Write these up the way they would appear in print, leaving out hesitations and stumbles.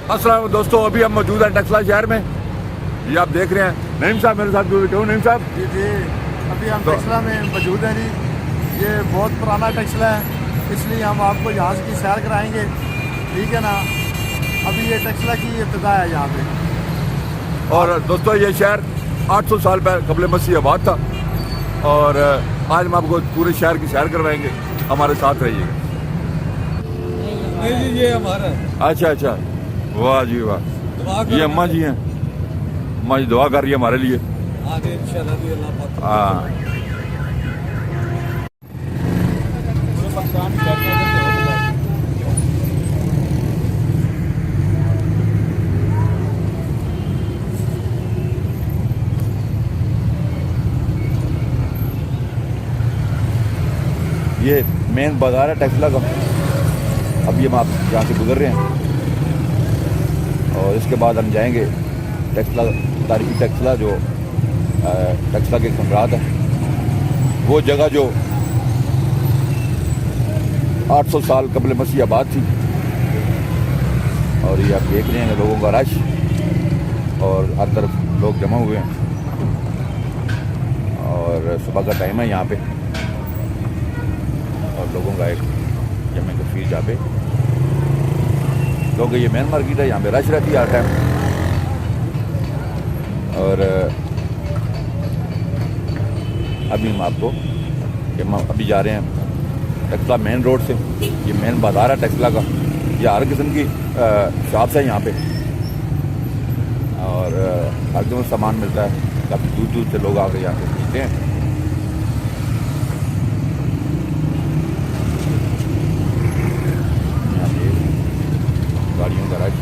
अस्सलाम दोस्तों, अभी हम मौजूद हैं टेक्सला शहर में। ये आप देख रहे हैं नईम साहब मेरे साथ बैठे हो। नईम साहब जी जी, अभी हम टेक्सला में मौजूद हैं जी। ये बहुत पुराना टेक्सला है, इसलिए हम आपको यहाँ की सैर कराएंगे, ठीक है ना। अभी ये टेक्सला की इब्तिदा है यहाँ पे। और दोस्तों ये शहर 800 साल पहले कबल मसीह आबाद था। और आज हम आपको पूरे शहर की सैर करवाएंगे, हमारे साथ रहिएगा। नहीं जी, ये हमारा है। अच्छा अच्छा, वाह जी वाह। ये अम्मा जी हैं, अम्मा जी दुआ कर रही है हमारे लिए। आगे इंशाल्लाह भी अल्लाह पाक हाँ, पूरे पाकिस्तान में बैठने का तो ये मेन बाजार है टेक्सला का। अभी हम आप यहाँ से गुजर रहे हैं और इसके बाद हम जाएंगे टेक्सला, तारीखी टेक्सला जो टेक्सला के खंडरात है, वो जगह जो 800 साल कबल मसीह आबाद थी। और ये आप देख रहे हैं लोगों का रश, और हर तरफ लोग जमा हुए हैं। और सुबह का टाइम है यहाँ पे, और लोगों का एक जमे कफीर जहाँ पे, क्योंकि ये मेन मार्केट है, यहाँ पे रश रहती है हर टाइम। और अभी हम आपको अभी जा रहे हैं टेक्सला मेन रोड से। ये मेन बाज़ार है टेक्सला का। ये हर किस्म की शॉप्स है यहाँ पे, और हर किस्म का सामान मिलता है। काफ़ी दूर दूर से लोग आकर यहाँ पे खरीदते हैं। यहाँ पे गाड़ियों का रश।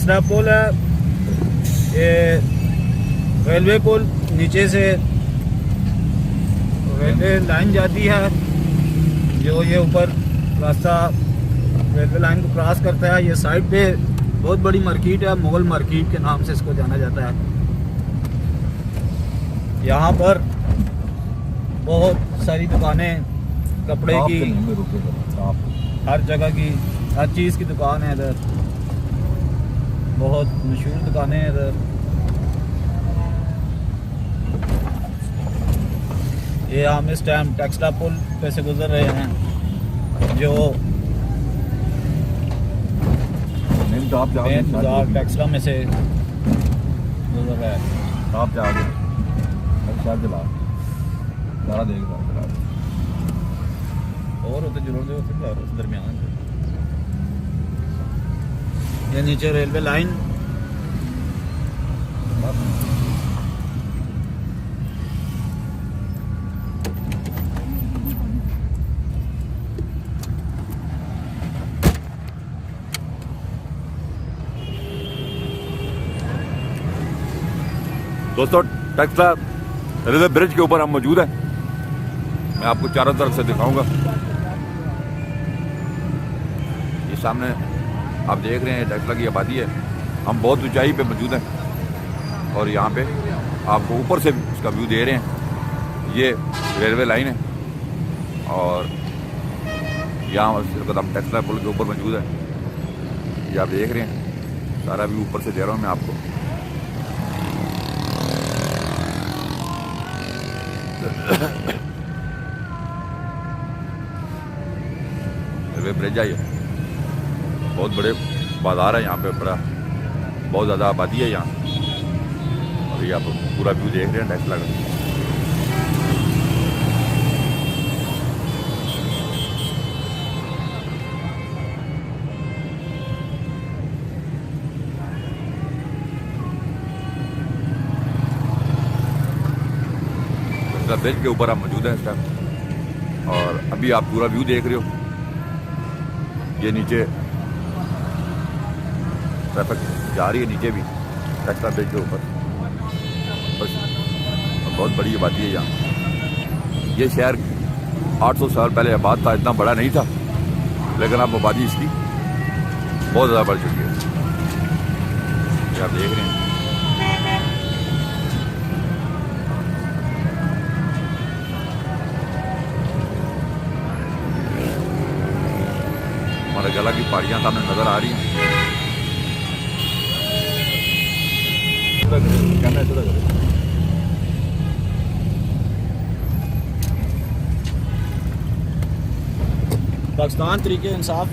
टेक्सला पुल है, ये रेलवे पुल, नीचे से रेलवे लाइन जाती है जो ये ऊपर रास्ता रेलवे लाइन को क्रॉस करता है। ये साइड पे बहुत बड़ी मार्केट है, मुगल मार्केट के नाम से इसको जाना जाता है। यहाँ पर बहुत सारी दुकानें, कपड़े की, हर जगह की, हर चीज़ की दुकान है इधर। बहुत मशहूर दुकानें हैं इधर। ये हम इस टाइम टेक्सला पुल पे से गुजर रहे हैं जो मेन बाजार टेक्सला में से गुजर रहा है। आप जा सारा देख रहा और उधर जरूर दे उस दरमियान ये नीचे रेलवे लाइन। दोस्तों, टेक्सला रेलवे ब्रिज के ऊपर हम मौजूद हैं। मैं आपको चारों तरफ से दिखाऊंगा। ये सामने आप देख रहे हैं टेक्सला की आबादी है। हम बहुत ऊंचाई पे मौजूद हैं और यहाँ पे आपको ऊपर से उसका व्यू दे रहे हैं। ये रेलवे लाइन है और यहाँ सिर्फ हम टेक्सला पुल के ऊपर मौजूद है। ये आप देख रहे हैं, सारा व्यू ऊपर से दे रहा हूँ मैं आपको। रेलवे ब्रिज है, बहुत बड़े बाजार है यहाँ पे, बड़ा बहुत ज़्यादा आबादी है यहाँ। और ये आप पूरा व्यू देख रहे हैं टेक्सला का। ब्रिज के ऊपर आप मौजूद हैं इस टाइम और अभी आप पूरा व्यू देख रहे हो। ये नीचे ट्रैफिक जा रही है, नीचे भी टेक्सला ब्रिज के ऊपर। बस बहुत बड़ी आबादी है यहाँ। ये शहर 800 साल पहले आबाद था, इतना बड़ा नहीं था, लेकिन अब आबादी इसकी बहुत ज़्यादा बढ़ चुकी है। ये आप देख रहे हैं। हमारे गला की पहाड़ियाँ सामने नजर आ रही हैं। पाकिस्तान तरीके इंसाफ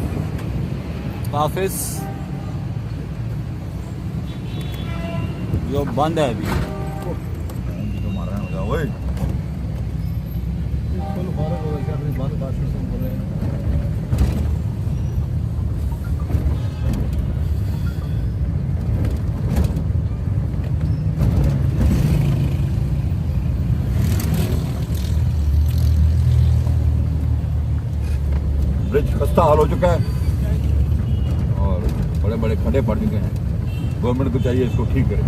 ऑफिस जो बंद है अभी। ब्रिज खस्ता हाल हो चुका है और बड़े बड़े खड्डे पड़ चुके हैं। गवर्नमेंट को चाहिए इसको ठीक करे।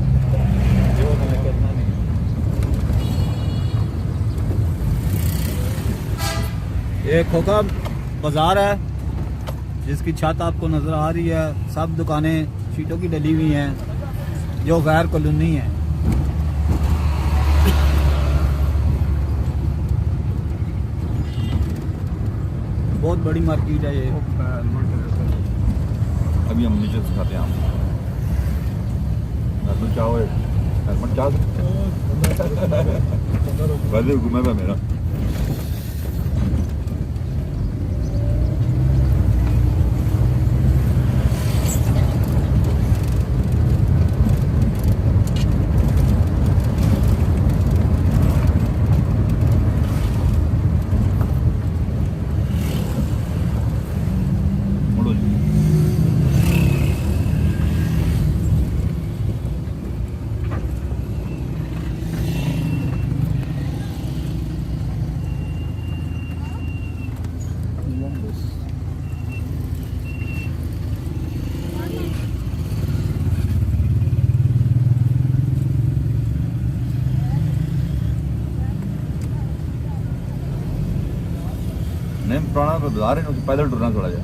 ये खोखा बाजार है जिसकी छत आपको नजर आ रही है। सब दुकानें शीटों की डली हुई हैं जो गैर कॉलोनी है। बहुत बड़ी मार्केट है ये। अभी हम नीचे से खाते हैं। आप चाहो वैसे घूमे हुआ मेरा। पुराना बाजार है, पैदल टुरना थोड़ा जा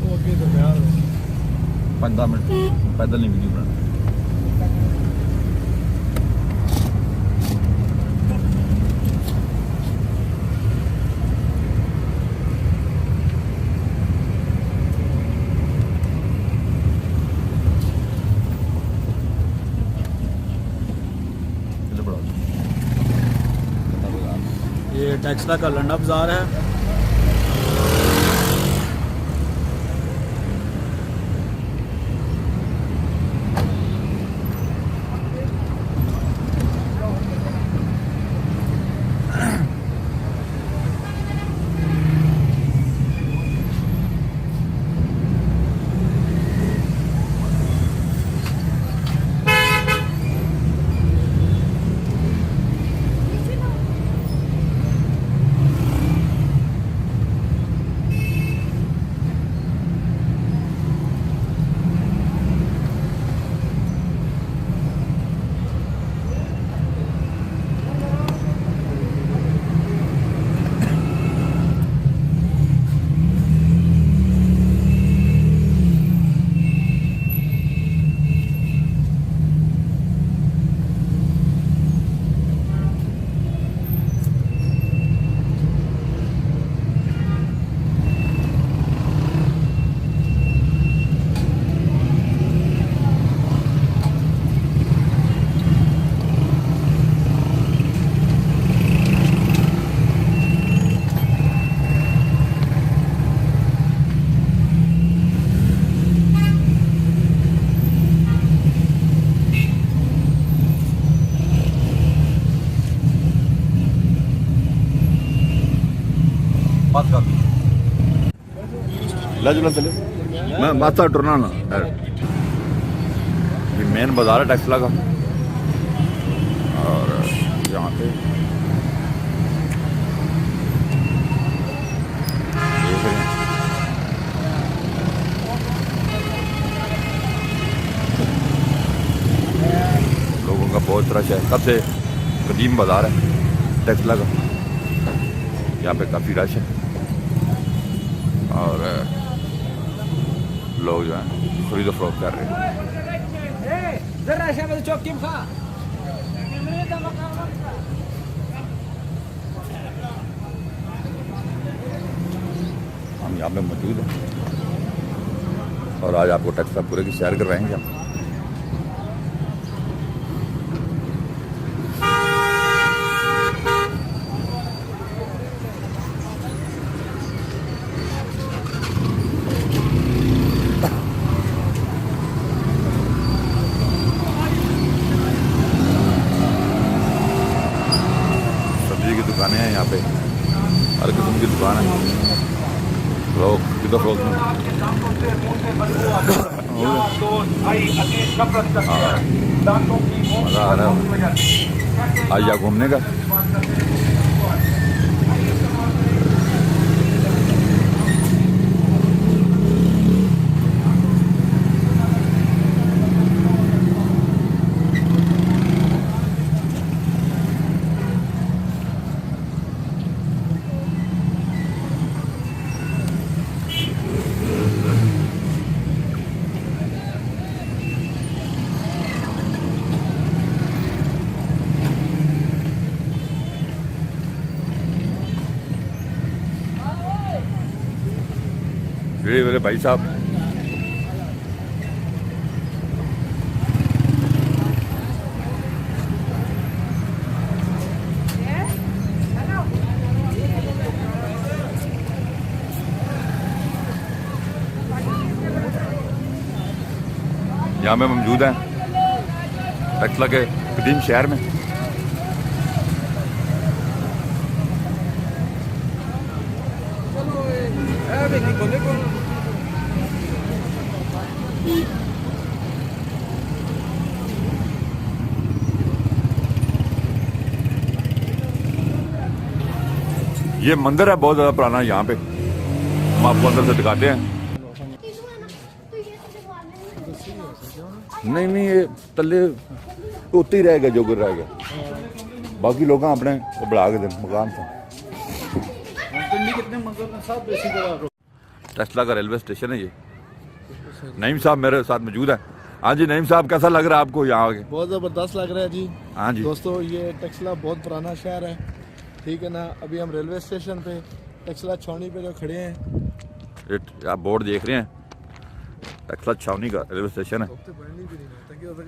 वो अगे तो प्यार 5-10 मिनट पैदल नहीं वीडियो बनाना। ये टेक्सला का लंडा बाज़ार है। बात कर लजुला चले मैं बात टुरना ना ये मेन बाजार है टेक्सला का। और यहाँ पे देख रहे हैं लोगों का बहुत रश है। सबसे कदीम बाजार है टेक्सला का, यहाँ पे काफ़ी रश है और लोग जो हैं खरीदो फरोख्त कर रहे हैं। हम यहाँ पे मौजूद हैं और आज आपको टेक्सला पूरे की सैर करवाएंगे हम। दुकानें हैं यहाँ पे, हर किस्म की दुकान है। लोग किधर फरोख्त में मज़ा आ रहा है आज यहाँ घूमने का। मेरे भाई साहब यहाँ में मौजूद हैं टेक्सला के कदीम शहर में। ये मंदिर है बहुत ज़्यादा पुराना यहाँ पे, हम आपको अंदर से दिखाते हैं। नहीं नहीं ये तले उत्ते ही रह गया जो गिर रह गया, बाकी लोग अपने बढ़ा के दें मकान से। कितने मंजिल में सब इसी तरह। टेस्ला का रेलवे स्टेशन है ये। नईम साहब मेरे साथ मौजूद है। हाँ जी नईम साहब, कैसा लग रहा है आपको यहाँ आके? बहुत ज़बरदस्त लग रहा है जी। हाँ जी दोस्तों, ये टेक्सला बहुत पुराना शहर है, ठीक है ना। अभी हम रेलवे स्टेशन पे टेक्सला छावनी पे जो खड़े हैं, ये आप बोर्ड देख रहे हैं, टेक्सला छावनी का रेलवे स्टेशन है।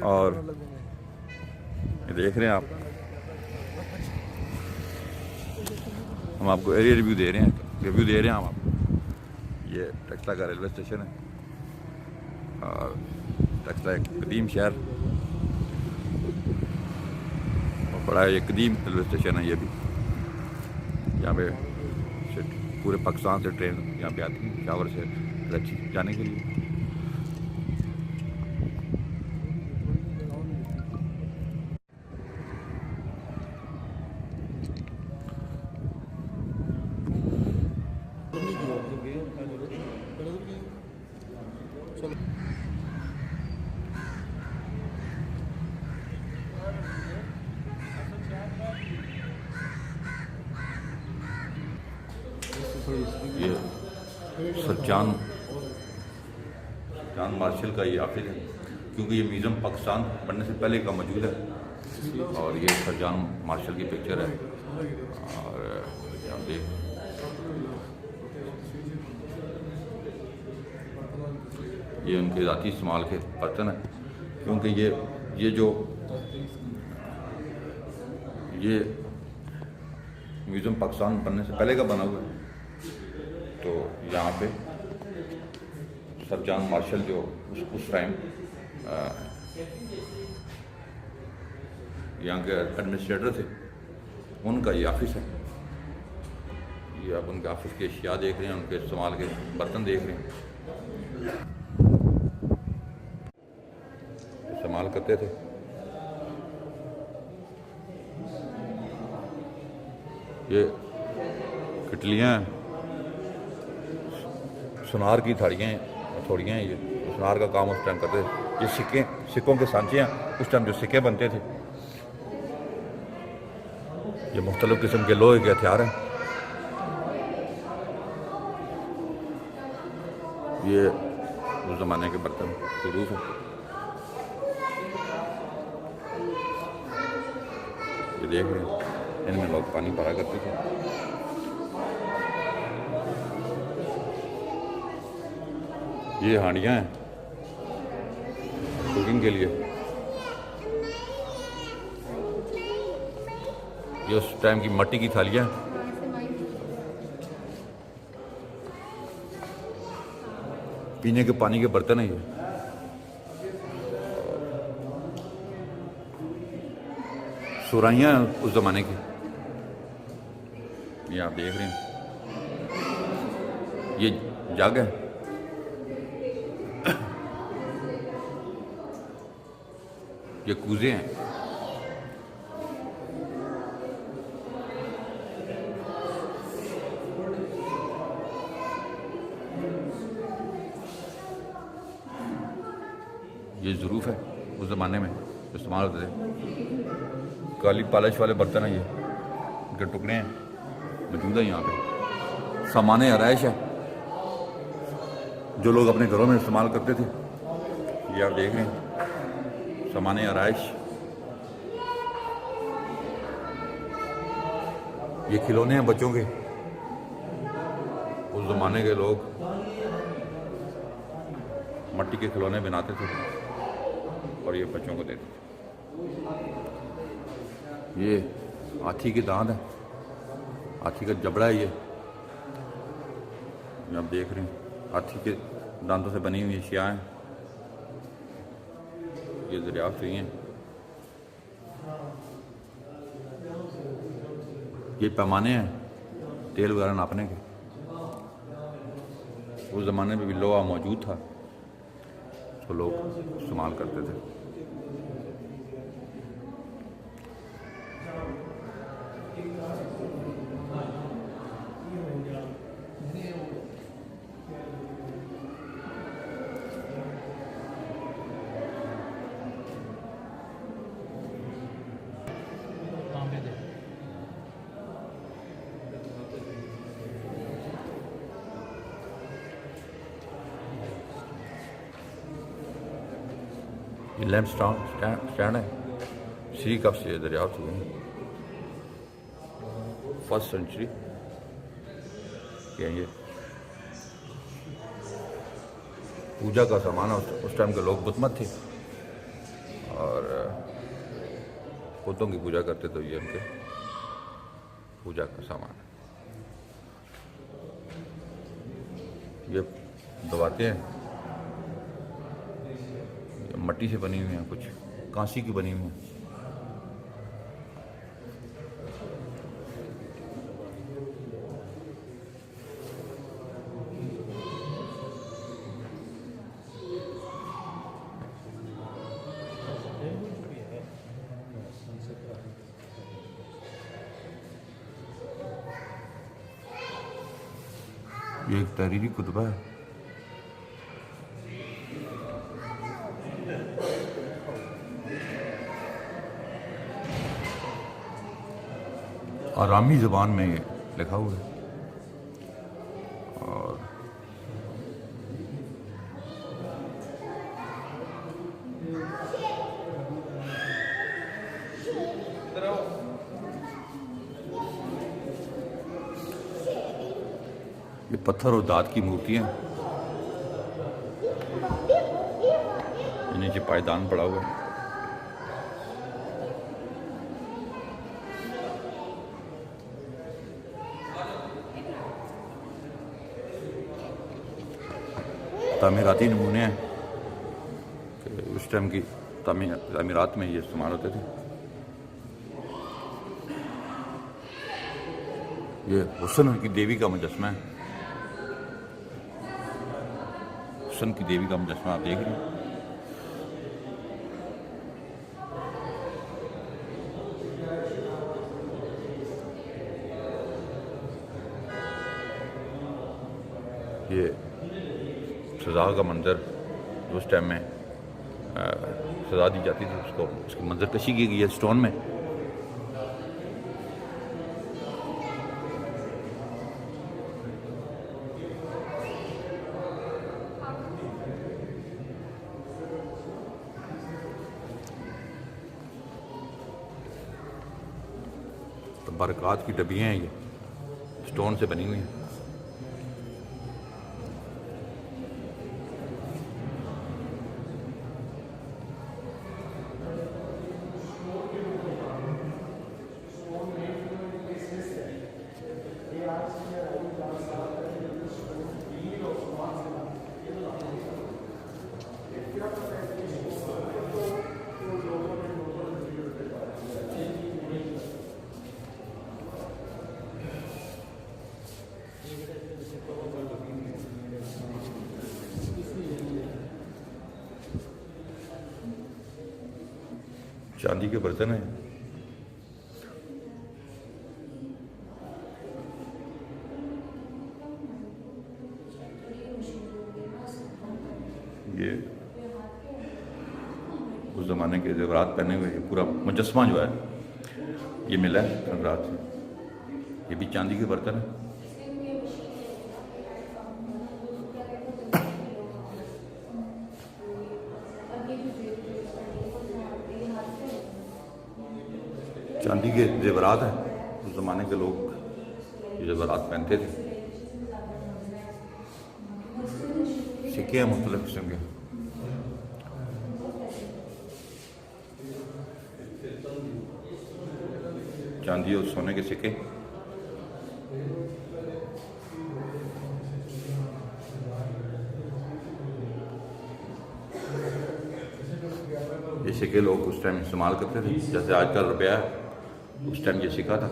और ये देख रहे हैं आप, हम आपको एरिया रिव्यू दे रहे हैं हम आपको। ये टेक्सला का रेलवे स्टेशन है और टेक्सला एक कदीम शहर और बड़ा एक कदीम रेलवे स्टेशन है ये भी। यहाँ पे पूरे पाकिस्तान से ट्रेन यहाँ पे आती है शावर से कराची जाने के लिए। ये सर जान मार्शल का ये ऑफिस है, क्योंकि ये म्यूज़ियम पाकिस्तान बनने से पहले का मौजूद है। और ये सर जान मार्शल की पिक्चर है। और आप देख, ये उनके ज़ाती इस्तेमाल के बर्तन है, क्योंकि ये म्यूज़ियम पाकिस्तान बनने से पहले का बना हुआ है। तो यहाँ पे सर जान मार्शल जो उस टाइम यहाँ के एडमिनिस्ट्रेटर थे, उनका ये ऑफिस है। ये आप उनके ऑफिस के अशिया देख रहे हैं, उनके इस्तेमाल के बर्तन देख रहे हैं, इस्तेमाल करते थे। ये किटलियाँ, सुनार की थोड़ियाँ हैं, ये सुनार का काम उस टाइम करते थे। ये सिक्कों के सांचे हैं, उस टाइम जो सिक्के बनते थे। ये मुख्तलिफ किस्म के लोहे के हथियार हैं। ये उस ज़माने के बर्तन शुरूफ है। ये देख रहे हैं, इनमें लोग पानी भरा करते थे। ये हांडियाँ हैं कुकिंग के लिए। ये उस टाइम की मिट्टी की थालियाँ हैं। पीने के पानी के बर्तन हैं ये। सुराहियाँ उस ज़माने की, ये आप देख रहे हैं। ये जग है, ये कूजे हैं। ये ज़रूफ है, उस ज़माने में इस्तेमाल होते थे। काली पॉलिश वाले बर्तन हैं, ये इनके टुकड़े हैं, मौजूद है यहाँ पे। सामान आराइश है जो लोग अपने घरों में इस्तेमाल करते थे। ये आप देख रहे हैं, सामान आराइश। ये खिलौने हैं बच्चों के। उस ज़माने के लोग मिट्टी के खिलौने बनाते थे और ये बच्चों को देते थे। ये हाथी के दांत है, हाथी का जबड़ा है ये आप देख रहे हैं। हाथी के दांतों से बनी हुई अशिया हैं, ये दरियाफ्त हुई हैं। ये पैमाने हैं तेल वगैरह नापने के। उस ज़माने में भी लोहा मौजूद था, तो लोग इस्तेमाल करते थे। ये लैंप स्टैंड है, सी कब से दरियाफ्त हुए हैं, 1st सेंचुरी के। ये पूजा का सामान है। उस टाइम के लोग बुतमत थे और बुतों की पूजा करते, तो ये उनके पूजा का सामान है। ये दबाते हैं, मट्टी से बनी हुई हैं, कुछ कांसी की बनी हुई हैं। ये एक तहरीरी कुतबा है। आरामी ज़बान में ये लिखा हुआ है और ये पत्थर और दांत की मूर्तियाँ, नीचे पायदान पड़ा हुआ है। तामीराती नमूने हैं कि उस टाइम की तामीरात में ये इस्तेमाल होते थे। ये हुस्न की देवी का मुजस्मा है, हुस्न की देवी का मुजस्मा आप देख रहे हैं। ये सज़ा का मंज़र, उस टाइम में सज़ा दी जाती थी उसको, उसकी मंज़र कशी की गई है स्टोन में। तो बरक़ात की डबियाँ हैं, ये स्टोन से बनी हुई हैं। चांदी के बर्तन हैं। ये उस ज़माने के ज़ेवरात पहने हुए ये पूरा मुजस्मा जो है ये मिला है ज़ेवरात से। ये भी चांदी के बर्तन है। चांदी के ज़ेवरात हैं, उस ज़माने के लोग ये ज़ेवरात पहनते थे। सिक्के हैं मुख्तलिफ किस्म के। चांदी और सोने के सिक्के। ये सिक्के लोग उस टाइम इस्तेमाल करते थे, जैसे आजकल रुपया है, उस टाइम ये सिक्का था।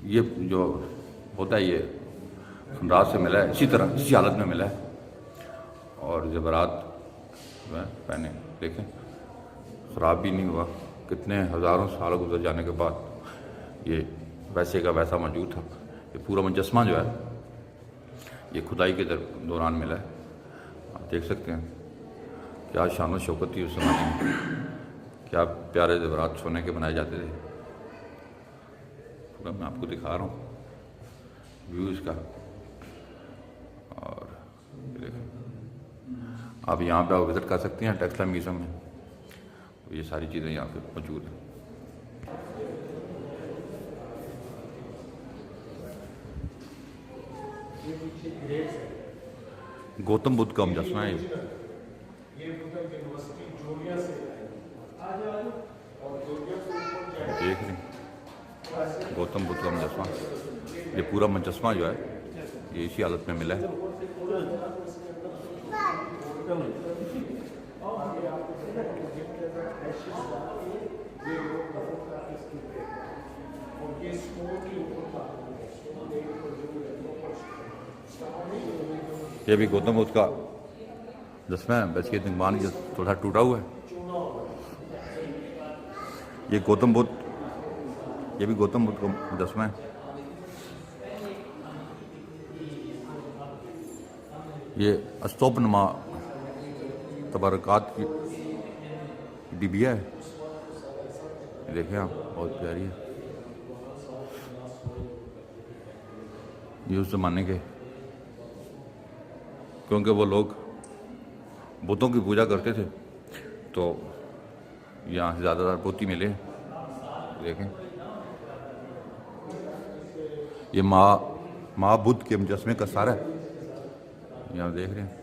ये जो होता है ये रात से मिला है, इसी तरह इसी हालत में मिला है। और ज़ेवरात पहने देखें ख़राब भी नहीं हुआ। कितने हज़ारों साल गुजर जाने के बाद ये वैसे का वैसा मौजूद था। ये पूरा मुजस्मा जो है ये खुदाई के दौरान मिला है। आप देख सकते हैं क्या शान शौकत थी उस ज़माने में, क्या प्यारे ज़ेवरात सोने के बनाए जाते थे। पूरा मैं आपको दिखा रहा हूँ व्यू इसका। और देखें आप यहाँ पे विज़िट कर सकते हैं टेक्सटाइल म्यूज़ियम में। ये सारी चीज़ें यहाँ पे मौजूद हैं। गौतम बुद्ध का मुजस्समा है ये। देख रहे हैं गौतम बुद्ध का मुजस्समा। ये पूरा मुजस्समा जो है ये इसी हालत में मिला है। ये भी गौतम बुद्ध का मुजस्समा है, बस ये निगमान जो थोड़ा टूटा हुआ है। ये गौतम बुद्ध, ये भी गौतम बुद्ध का मुजस्समा है। ये अस्तोपनुमा तबरकात की डिबिया है। देखें आप, बहुत प्यारी है। ये उस ज़माने के, क्योंकि वो लोग बुतों की पूजा करते थे तो यहाँ से ज़्यादातर बुत ही मिले। देखें ये माँ बुद्ध के मुजस्समे का सारा है, यहाँ देख रहे हैं।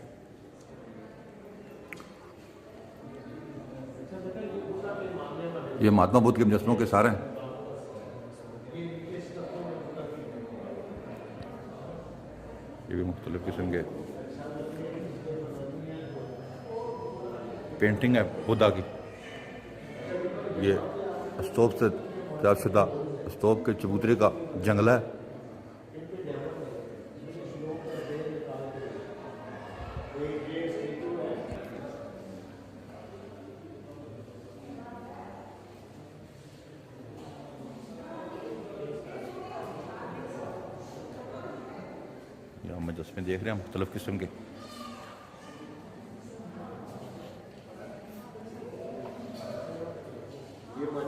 ये महात्मा बुद्ध के मुजस्समों के सारे हैं। ये भी मुख्तलिफ किस्म के पेंटिंग है बुद्धा की। ये स्तूप से तैयारशुदा स्तूप के चबूतरे का जंगला है। यहाँ मुजस्समे देख रहे हैं मुख्तलिफ किस्म के।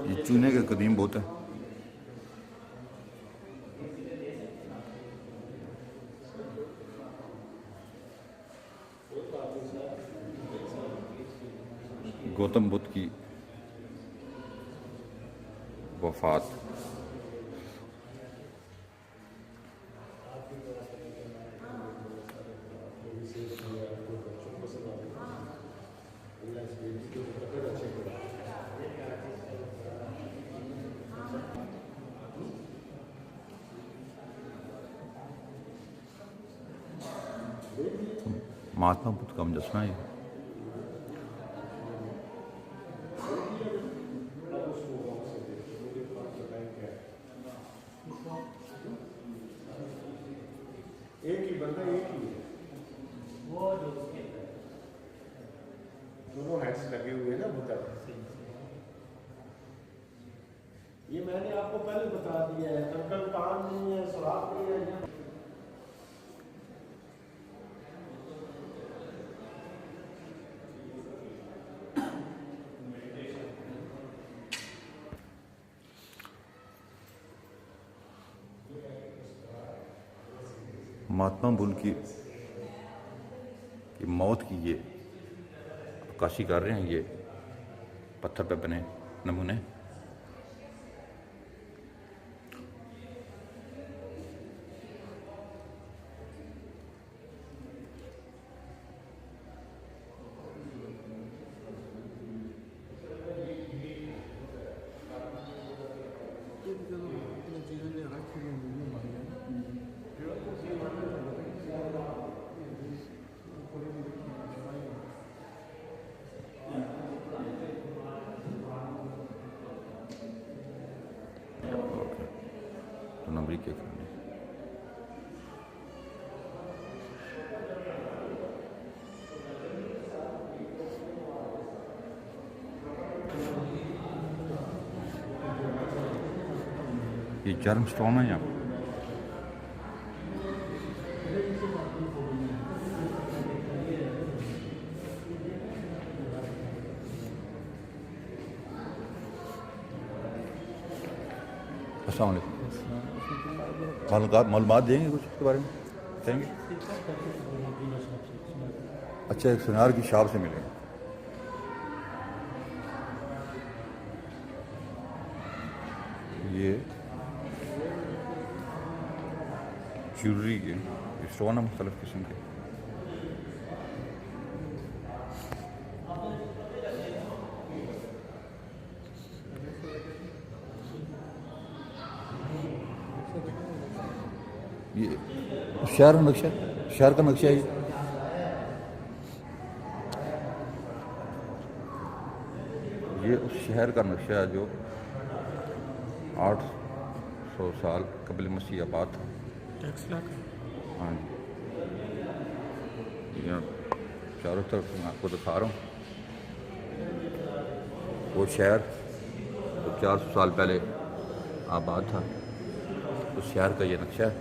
ये चूने के कदीम बहुत है। गौतम बुद्ध की वफात। महात्मा बुद्ध का मुजस्समा है। एक ही बंदा, एक ही वो जो उसके दोनों हैंड्स लगे हुए हैं ना बुद्धा। ये मैंने आपको पहले बता दिया है, कंकड़ कान नहीं है, सुराख नहीं है। महात्मा बुद्ध की मौत की ये अक्कासी कर रहे हैं ये पत्थर पे बने नमूने। तो नंबर के ये जर्म स्टोन है यहाँ पे। अस्सलाम वालेकुम। मालूमात देंगे कुछ इसके बारे में बताएंगे? अच्छा, एक सुनार की शॉप से मिलेंगे। ये ज्वेलरी के स्टोन है मुख्तलिफ किस्म के। ये शहर का नक्शा, शहर का नक्शा है ये उस शहर का नक्शा है जो 800 साल कबल मसीह आबाद था। हाँ जी, यहाँ चारों तरफ मैं आपको दिखा रहा हूँ। वो शहर तो 400 साल पहले आबाद था, उस शहर का ये नक्शा है।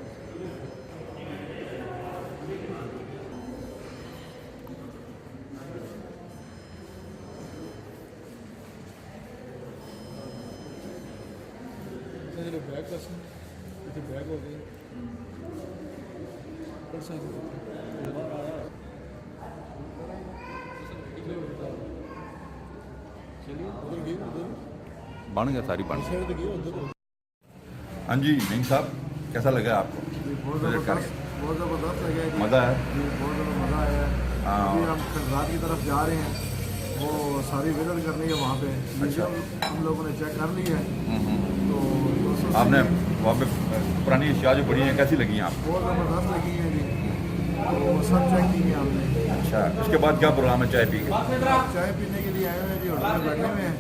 बैग हो गई बन गया, सारी बन गई। हाँ जी नहीं साहब, कैसा लगा आपको? बहुत ज़बरदस्त लगा जी। मज़ा है? बहुत ज़्यादा मज़ा आया है। हाँ। अभी हम खंडात की तरफ जा रहे हैं, वो सारी विजिट करनी है वहाँ पे। अच्छा। हम लोगों ने चेक कर ली है। तो आपने वहाँ पे पुरानी अशिया जो बड़ी हैं कैसी लगी आपको? बहुत ज़बरदस्त लगी है जी, तो सब चेक की है हमने। अच्छा, इसके बाद क्या प्रोग्राम है? चाय पी के चाय पीने के लिए आए हुए हैं जी, होटल में बैठे हुए हैं।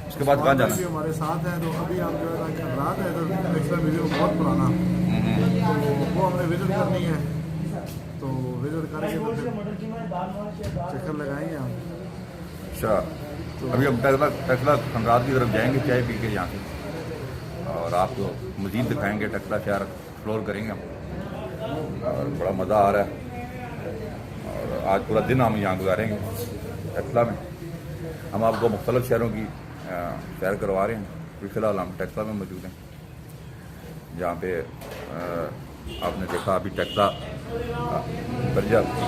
उसके बाद कहाँ जाना? भी हमारे साथ हैं, तो अभी हम जो है खंडात है, तो एक्स्ट्रा वीडियो बहुत पुराना, तो वो हमने विजिट करनी है। तो विजिट करके तो फिर चक्कर लगाएंगे हम। अच्छा, तो अभी हम टकला खंडात की तरफ जाएंगे चाय पी के यहाँ से, और आपको मज़ीद दिखाएंगे। टकला शहर एक्सप्लोर करेंगे हम, और बड़ा मज़ा आ रहा है। और आज पूरा दिन हम यहाँ गुजारेंगे टकला में। हम आपको मुख्तलिफ शहरों की सैर करवा रहे हैं। अभी फ़िलहाल हम टकला में मौजूद हैं, जहाँ पे आपने देखा अभी टकला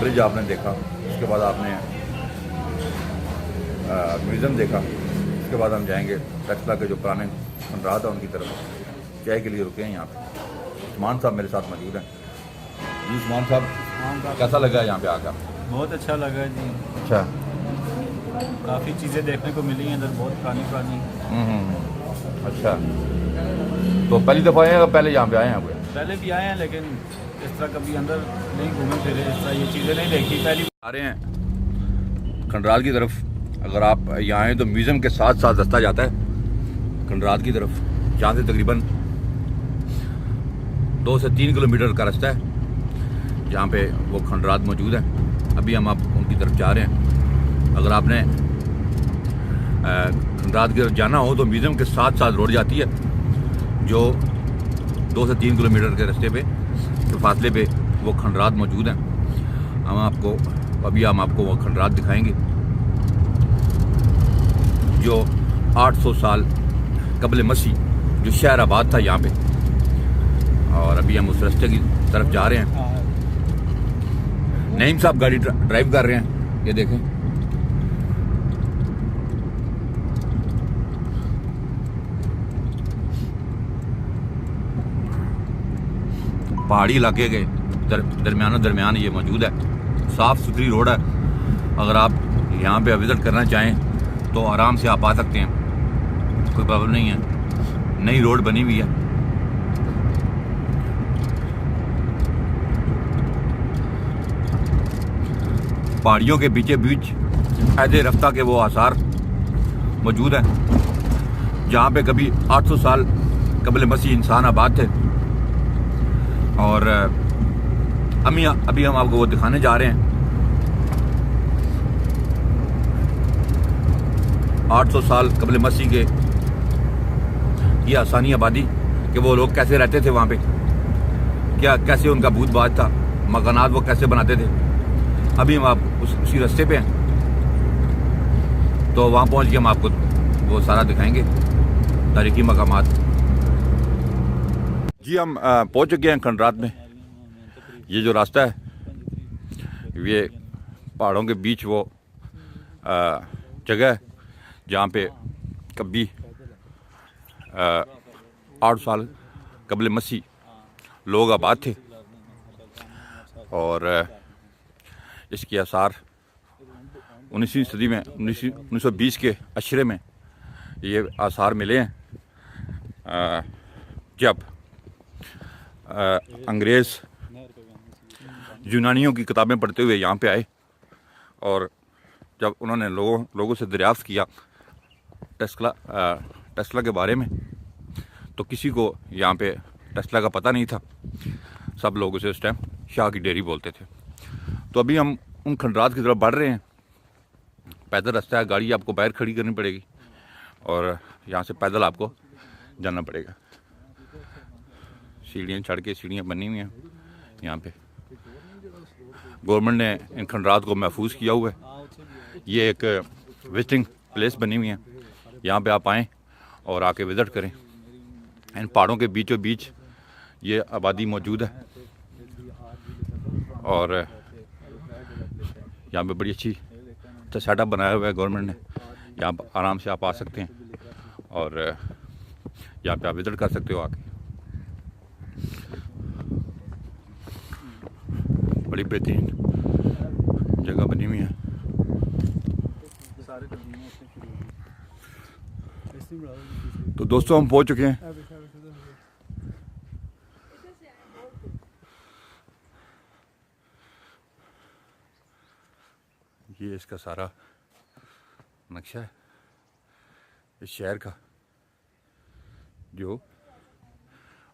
ब्रिज आपने देखा। उसके बाद आपने म्यूज़ियम देखा। उसके बाद हम जाएंगे टकला के जो पुराने खंडात है उनकी तरफ। चाय के लिए रुके हैं यहाँ पे। उस्मान साहब मेरे साथ मौजूद हैं। जी उस्मान साहब, कैसा लगा यहाँ पे आकर? बहुत अच्छा लगा जी। अच्छा, काफ़ी चीज़ें देखने को मिली हैं इधर, बहुत पुरानी। अच्छा, तो पहली दफ़ा आए हैं या पहले यहाँ पे आए हैं? पहले भी आए हैं, लेकिन इस तरह कभी अंदर नहीं घूमे फिरे, इस तरह ये चीज़ें नहीं देखी। पहली आ रहे हैं खंडात की तरफ। अगर आप यहाँ आएँ तो म्यूज़ियम के साथ साथ रास्ता जाता है खंडात की तरफ, जहाँ से तकरीबन 2 से 3 किलोमीटर का रास्ता है, जहाँ पे वो खंडात मौजूद हैं। अभी हम आप उनकी तरफ जा रहे हैं। अगर आपने खंडात की तरफ जाना हो तो म्यूज़ियम के साथ साथ रोड जाती है, जो 2 से 3 किलोमीटर के रास्ते पे के फासले पे वो खंडात मौजूद हैं। हम आपको वो खंडात दिखाएंगे जो 800 साल कबल मसीह जो शहर आबाद था यहाँ पे। और अभी हम उस रास्ते की तरफ जा रहे हैं। नईम साहब गाड़ी ड्राइव कर रहे हैं, ये देखें। पहाड़ी इलाके के दरमियान ये मौजूद है। साफ़ सुथरी रोड है। अगर आप यहाँ पे विज़िट करना चाहें तो आराम से आप आ सकते हैं, कोई प्रॉब्लम नहीं है। नई रोड बनी हुई है। पहाड़ियों के बीचे बीच ऐसे रफ्ता के वो आसार मौजूद हैं, जहाँ पे कभी 800 साल कबल मसीह इंसान आबाद थे। और अभी हम आपको वो दिखाने जा रहे हैं। 800 साल कबल मसीह के ये आसानी आबादी कि वो लोग कैसे रहते थे वहाँ पे, क्या कैसे उनका भूत बात था, मकानात वो कैसे बनाते थे। अभी हम आप उसी रास्ते पे हैं, तो वहाँ पहुँच के हम आपको वो सारा दिखाएंगे तारीखी मकामात। जी हम पहुँच चुके हैं खंडरात में। ये जो रास्ता है ये पहाड़ों के बीच वो जगह है जहाँ पे कभी 8 साल कबल मसीह लोग आबाद थे, और इसके आसार 19वीं सदी में 1920 के अशरे में ये आसार मिले हैं, जब अंग्रेज़ यूनानियों की किताबें पढ़ते हुए यहाँ पे आए, और जब उन्होंने लोगों से दरियाफ्त किया टेस्ला के बारे में, तो किसी को यहाँ पे टेस्ला का पता नहीं था। सब लोग उसे उस टाइम शाह की डेयरी बोलते थे। तो अभी हम उन खंडरात की तरफ बढ़ रहे हैं। पैदल रास्ता है, गाड़ी आपको बाहर खड़ी करनी पड़ेगी और यहाँ से पैदल आपको जाना पड़ेगा। सीढ़ियाँ चढ़ के सीढ़ियाँ बनी हुई हैं यहाँ पे। गवर्नमेंट ने इन खंडरात को महफूज किया हुआ है। ये एक विजिटिंग प्लेस बनी हुई है, यहाँ पे आप आएँ और आके विज़िट करें। इन पहाड़ों के बीचों बीच ये आबादी मौजूद है, और यहाँ पे बड़ी अच्छी सेटअप बनाया हुआ है गवर्नमेंट ने। यहाँ पर आराम से आप आ सकते हैं और यहाँ पे आप विज़िट कर सकते हो आके। बड़ी बेहतरीन जगह बनी हुई है। तो दोस्तों हम पहुंच चुके हैं। ये इसका सारा नक्शा है इस शहर का, जो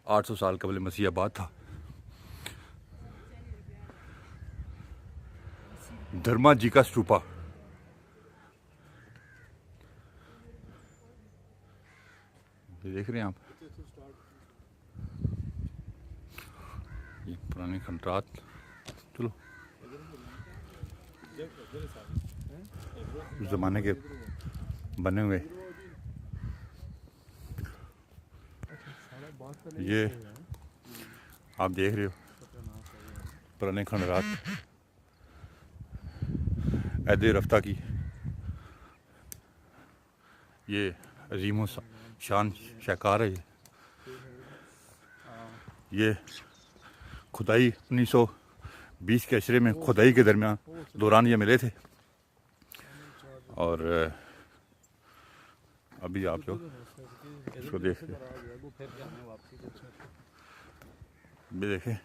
800 साल कबल मसीह आबाद था। धर्मा जी का स्तूपा, ये देख रहे हैं आप, ये पुराने खंडरात। चलो उस जमाने के बने हुए ये आप देख रहे हो पुराने खंडरात ऐदे रफ्ता की। ये अजीम शान शाहकार है। ये खुदाई 1920 के अशरे में खुदाई के दौरान ये मिले थे, और अभी आप लोग इसको देख रहे भी देखें।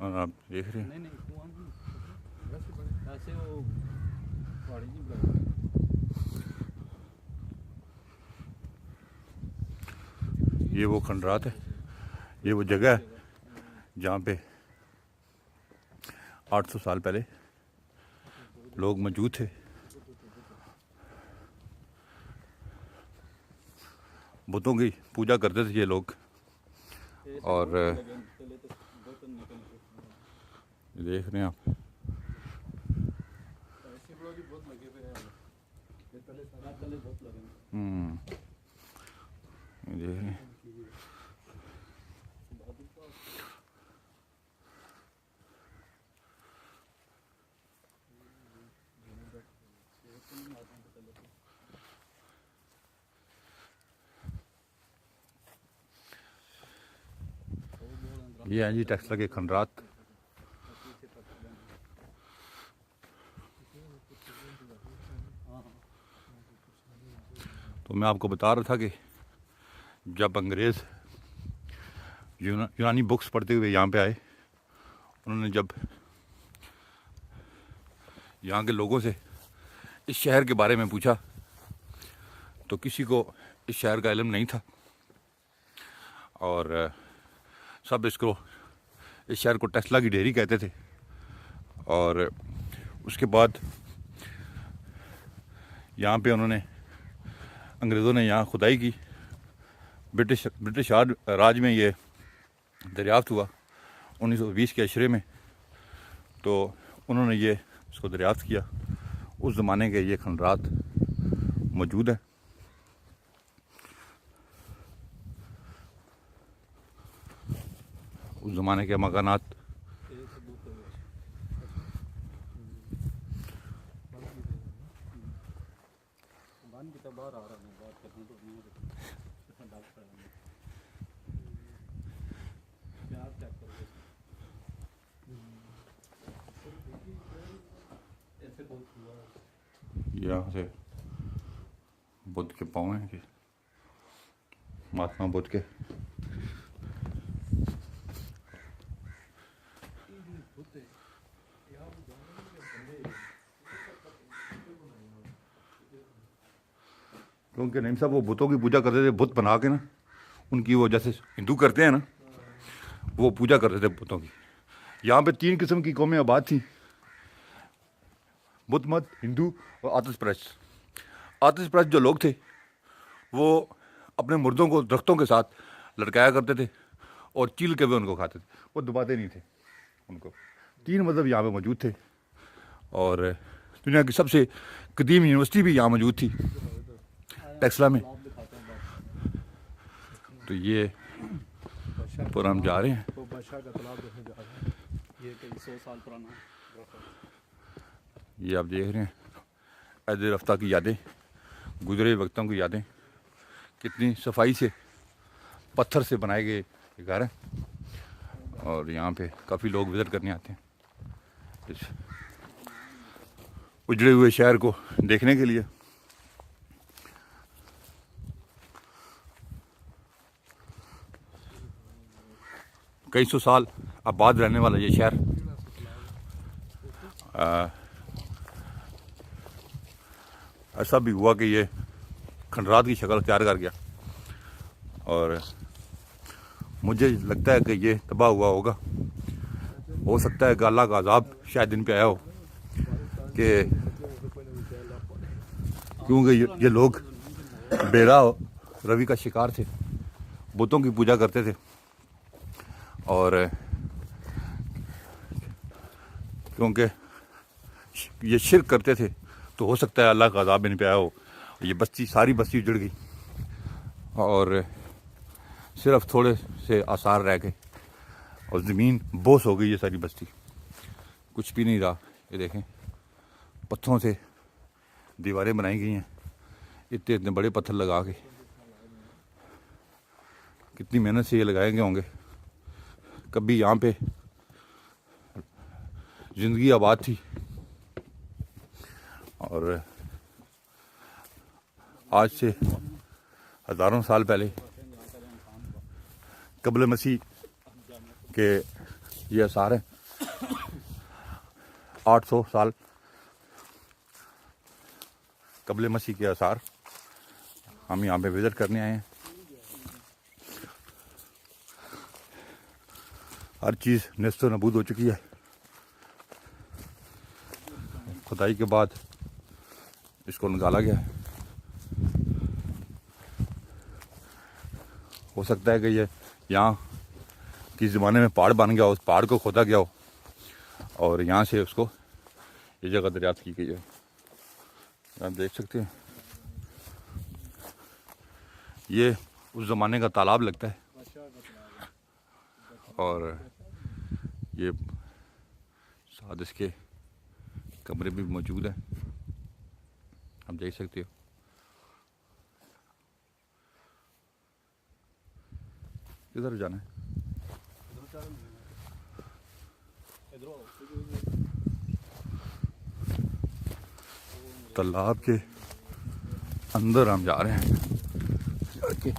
और आप देख रहे हैं ये वो खंडरात है, ये वो जगह है जहाँ पे 800 साल पहले लोग मौजूद थे। बुतों की पूजा करते थे ये लोग, और देख रहे हैं आप देख रहे हैं। ये हैं जी टेस्ला के खंडरात। तो मैं आपको बता रहा था कि जब अंग्रेज़ यूनानी बुक्स पढ़ते हुए यहाँ पे आए, उन्होंने जब यहाँ के लोगों से इस शहर के बारे में पूछा तो किसी को इस शहर का इल्म नहीं था, और सब इसको इस शहर को टेस्ला की डेयरी कहते थे। और उसके बाद यहाँ पे उन्होंने अंग्रेज़ों ने यहाँ खुदाई की। ब्रिटिश राज में ये दरियाफ्त हुआ 1920 के अशरे में, तो उन्होंने ये इसको दरियाफ्त किया। उस ज़माने के ये खंडरात मौजूद है। उस ज़माने के मकानात यहाँ से बुद्ध के पाँव हैं कि महात्मा बुद्ध के। क्योंकि नईम साहब वो बुतों की पूजा करते थे, बुत बना के ना उनकी, वो जैसे हिंदू करते हैं ना, वो पूजा करते थे बुतों की। यहाँ पे 3 किस्म की कौमें आबाद थी, बुत मत, हिंदू और आतिशप्रस्त। आतिशप्रस्त जो लोग थे वो अपने मुर्दों को दरख्तों के साथ लटकाया करते थे और चील के हुए उनको खाते थे, वो दबाते नहीं थे उनको। 3 मज़हब यहाँ पे मौजूद थे और दुनिया की सबसे कदीम यूनिवर्सिटी भी यहाँ मौजूद थी टेक्सला में। तो ये पर हम जा रहे हैं, ये कई 100 साल पुराना। ये आप देख रहे हैं ऐद रफ्ता की यादें, गुजरे वक्तों की यादें। कितनी सफाई से पत्थर से बनाए गए ये घर हैं और यहाँ पे काफ़ी लोग विज़िट करने आते हैं इस उजड़े हुए शहर को देखने के लिए। कई सौ साल आबाद रहने वाला ये शहर ऐसा भी हुआ कि ये खंडरात की शक्ल तैयार कर गया और मुझे लगता है कि ये तबाह हुआ होगा। हो सकता है कि अल्लाह का अज़ाब शायद इन पे आया हो कि क्योंकि ये लोग बेरा रवि का शिकार थे, बुतों की पूजा करते थे और क्योंकि ये शिर्क करते थे तो हो सकता है अल्लाह का अज़ाब इन पे आया हो। ये बस्ती, सारी बस्ती उजड़ गई और सिर्फ थोड़े से आसार रह गए और ज़मीन बोस हो गई। ये सारी बस्ती कुछ भी नहीं रहा। ये देखें पत्थरों से दीवारें बनाई गई हैं, इतने इतने बड़े पत्थर लगा के। कितनी मेहनत से ये लगाए गए होंगे। कभी यहाँ पे ज़िंदगी आबाद थी और आज से हज़ारों साल पहले कबल मसीह के ये आसार हैं। 800 साल कबल मसीह के आसार हम यहाँ पे विज़िट करने आए हैं। हर चीज़ नेस्तो नबूद हो चुकी है। खुदाई के बाद इसको निकाला गया है। हो सकता है कि ये यहाँ किस ज़माने में पहाड़ बन गया हो, उस पहाड़ को खोदा गया हो और यहाँ से उसको ये जगह दरियाफ्त की गई है। आप देख सकते हैं ये उस ज़माने का तालाब लगता है और ये साथ इसके कमरे भी मौजूद हैं, आप देख सकते हो। किधर जाना है? तालाब के अंदर हम जा रहे हैं। जाके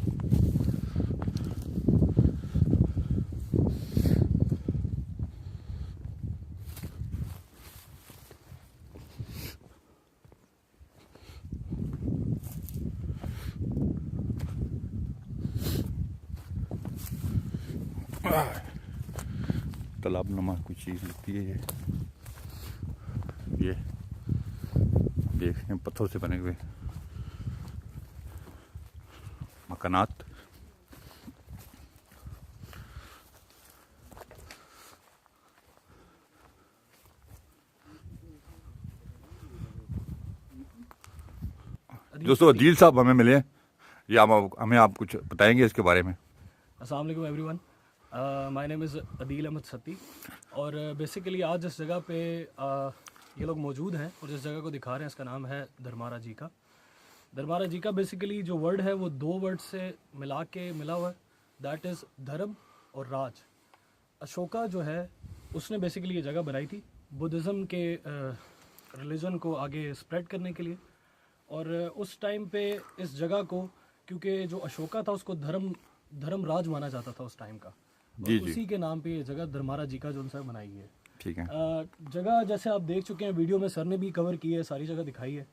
तालाब नुमा कोई चीज़ लगती है। ये देख रहे हैं पत्थरों से बने हुए मकानात। दोस्तों अदील साहब हमें मिले हैं, ये हमें आप कुछ बताएंगे इसके बारे में। अस्सलाम वालेकुम everyone, my name is Adeel Ahmed Satti और बेसिकली आज जिस जगह पे ये लोग मौजूद हैं और जिस जगह को दिखा रहे हैं इसका नाम है धर्मारा जी का। धर्मारा जी का बेसिकली जो वर्ड है वो दो वर्ड से मिला हुआ है, दैट इज़ धर्म और राज। अशोका जो है उसने बेसिकली ये जगह बनाई थी बुद्धिज़्म के रिलीजन को आगे स्प्रेड करने के लिए। और उस टाइम पे इस जगह को, क्योंकि जो अशोका था उसको धर्म राज माना जाता था उस टाइम का, जी और उसी के नाम पे ये जगह धर्मारा जी का जो उनसे बनाई है। ठीक है। जगह जैसे आप देख चुके हैं, वीडियो में सर ने भी कवर की है, सारी जगह दिखाई है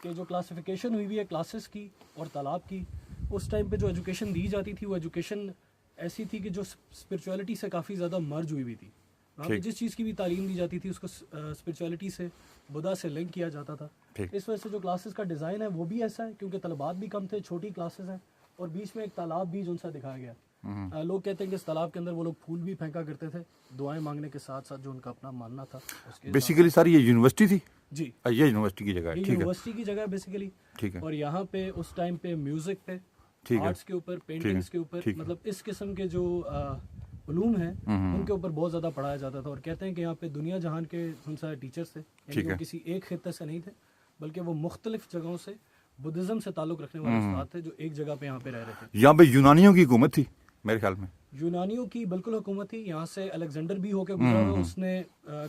कि जो क्लासिफिकेशन हुई है क्लासेस की और तालाब की, उस टाइम पे जो एजुकेशन दी जाती थी वो एजुकेशन ऐसी थी कि जो स्पिरिचुअलिटी से काफ़ी ज़्यादा मर्ज हुई थी। वहाँ पे जिस चीज़ की भी तालीम दी जाती थी उसको स्पिरिचुअलिटी से, बुद्धा से लिंक किया जाता था। इस वजह से जो क्लासेस का डिज़ाइन है वो भी ऐसा है, क्योंकि तलबात भी कम थे, छोटी क्लासेस हैं और बीच में एक तालाब भी जो उनसा दिखाया गया। लोग कहते हैं कि इस तालाब के अंदर वो लोग फूल भी फेंका करते थे दुआएं मांगने के साथ साथ, जो उनका अपना मानना था। बेसिकली सर ये यूनिवर्सिटी थी जी, ये यूनिवर्सिटी की जगह है। ये ठीक है, यूनिवर्सिटी की जगह है बेसिकली। ठीक है। और यहाँ पे उस टाइम पे म्यूजिक पे, ठीक है, आर्ट्स के ऊपर, पेंटिंग्स के ऊपर, ठीक है। मतलब इस किस्म के जो उलूम हैं उनके ऊपर बहुत ज़्यादा पढ़ाया जाता था। और कहते हैं कि यहाँ पे दुनिया जहान के सारे टीचर्स थे, यानी वो किसी एक खित्ते से नहीं थे, बल्कि वो मुख्तलिफ जगहों से बुद्धिज़्म से ताल्लुक़ रखने वाले उस्ताद थे जो एक जगह पे यहाँ पे रह रहे थे। यहाँ पे यूनानियों की हुकूमत थी मेरे ख्याल में। यूनानियों की बिल्कुल हुकूमत थी। यहाँ से अलेक्जेंडर भी होकर गुजरा हुआ, उसने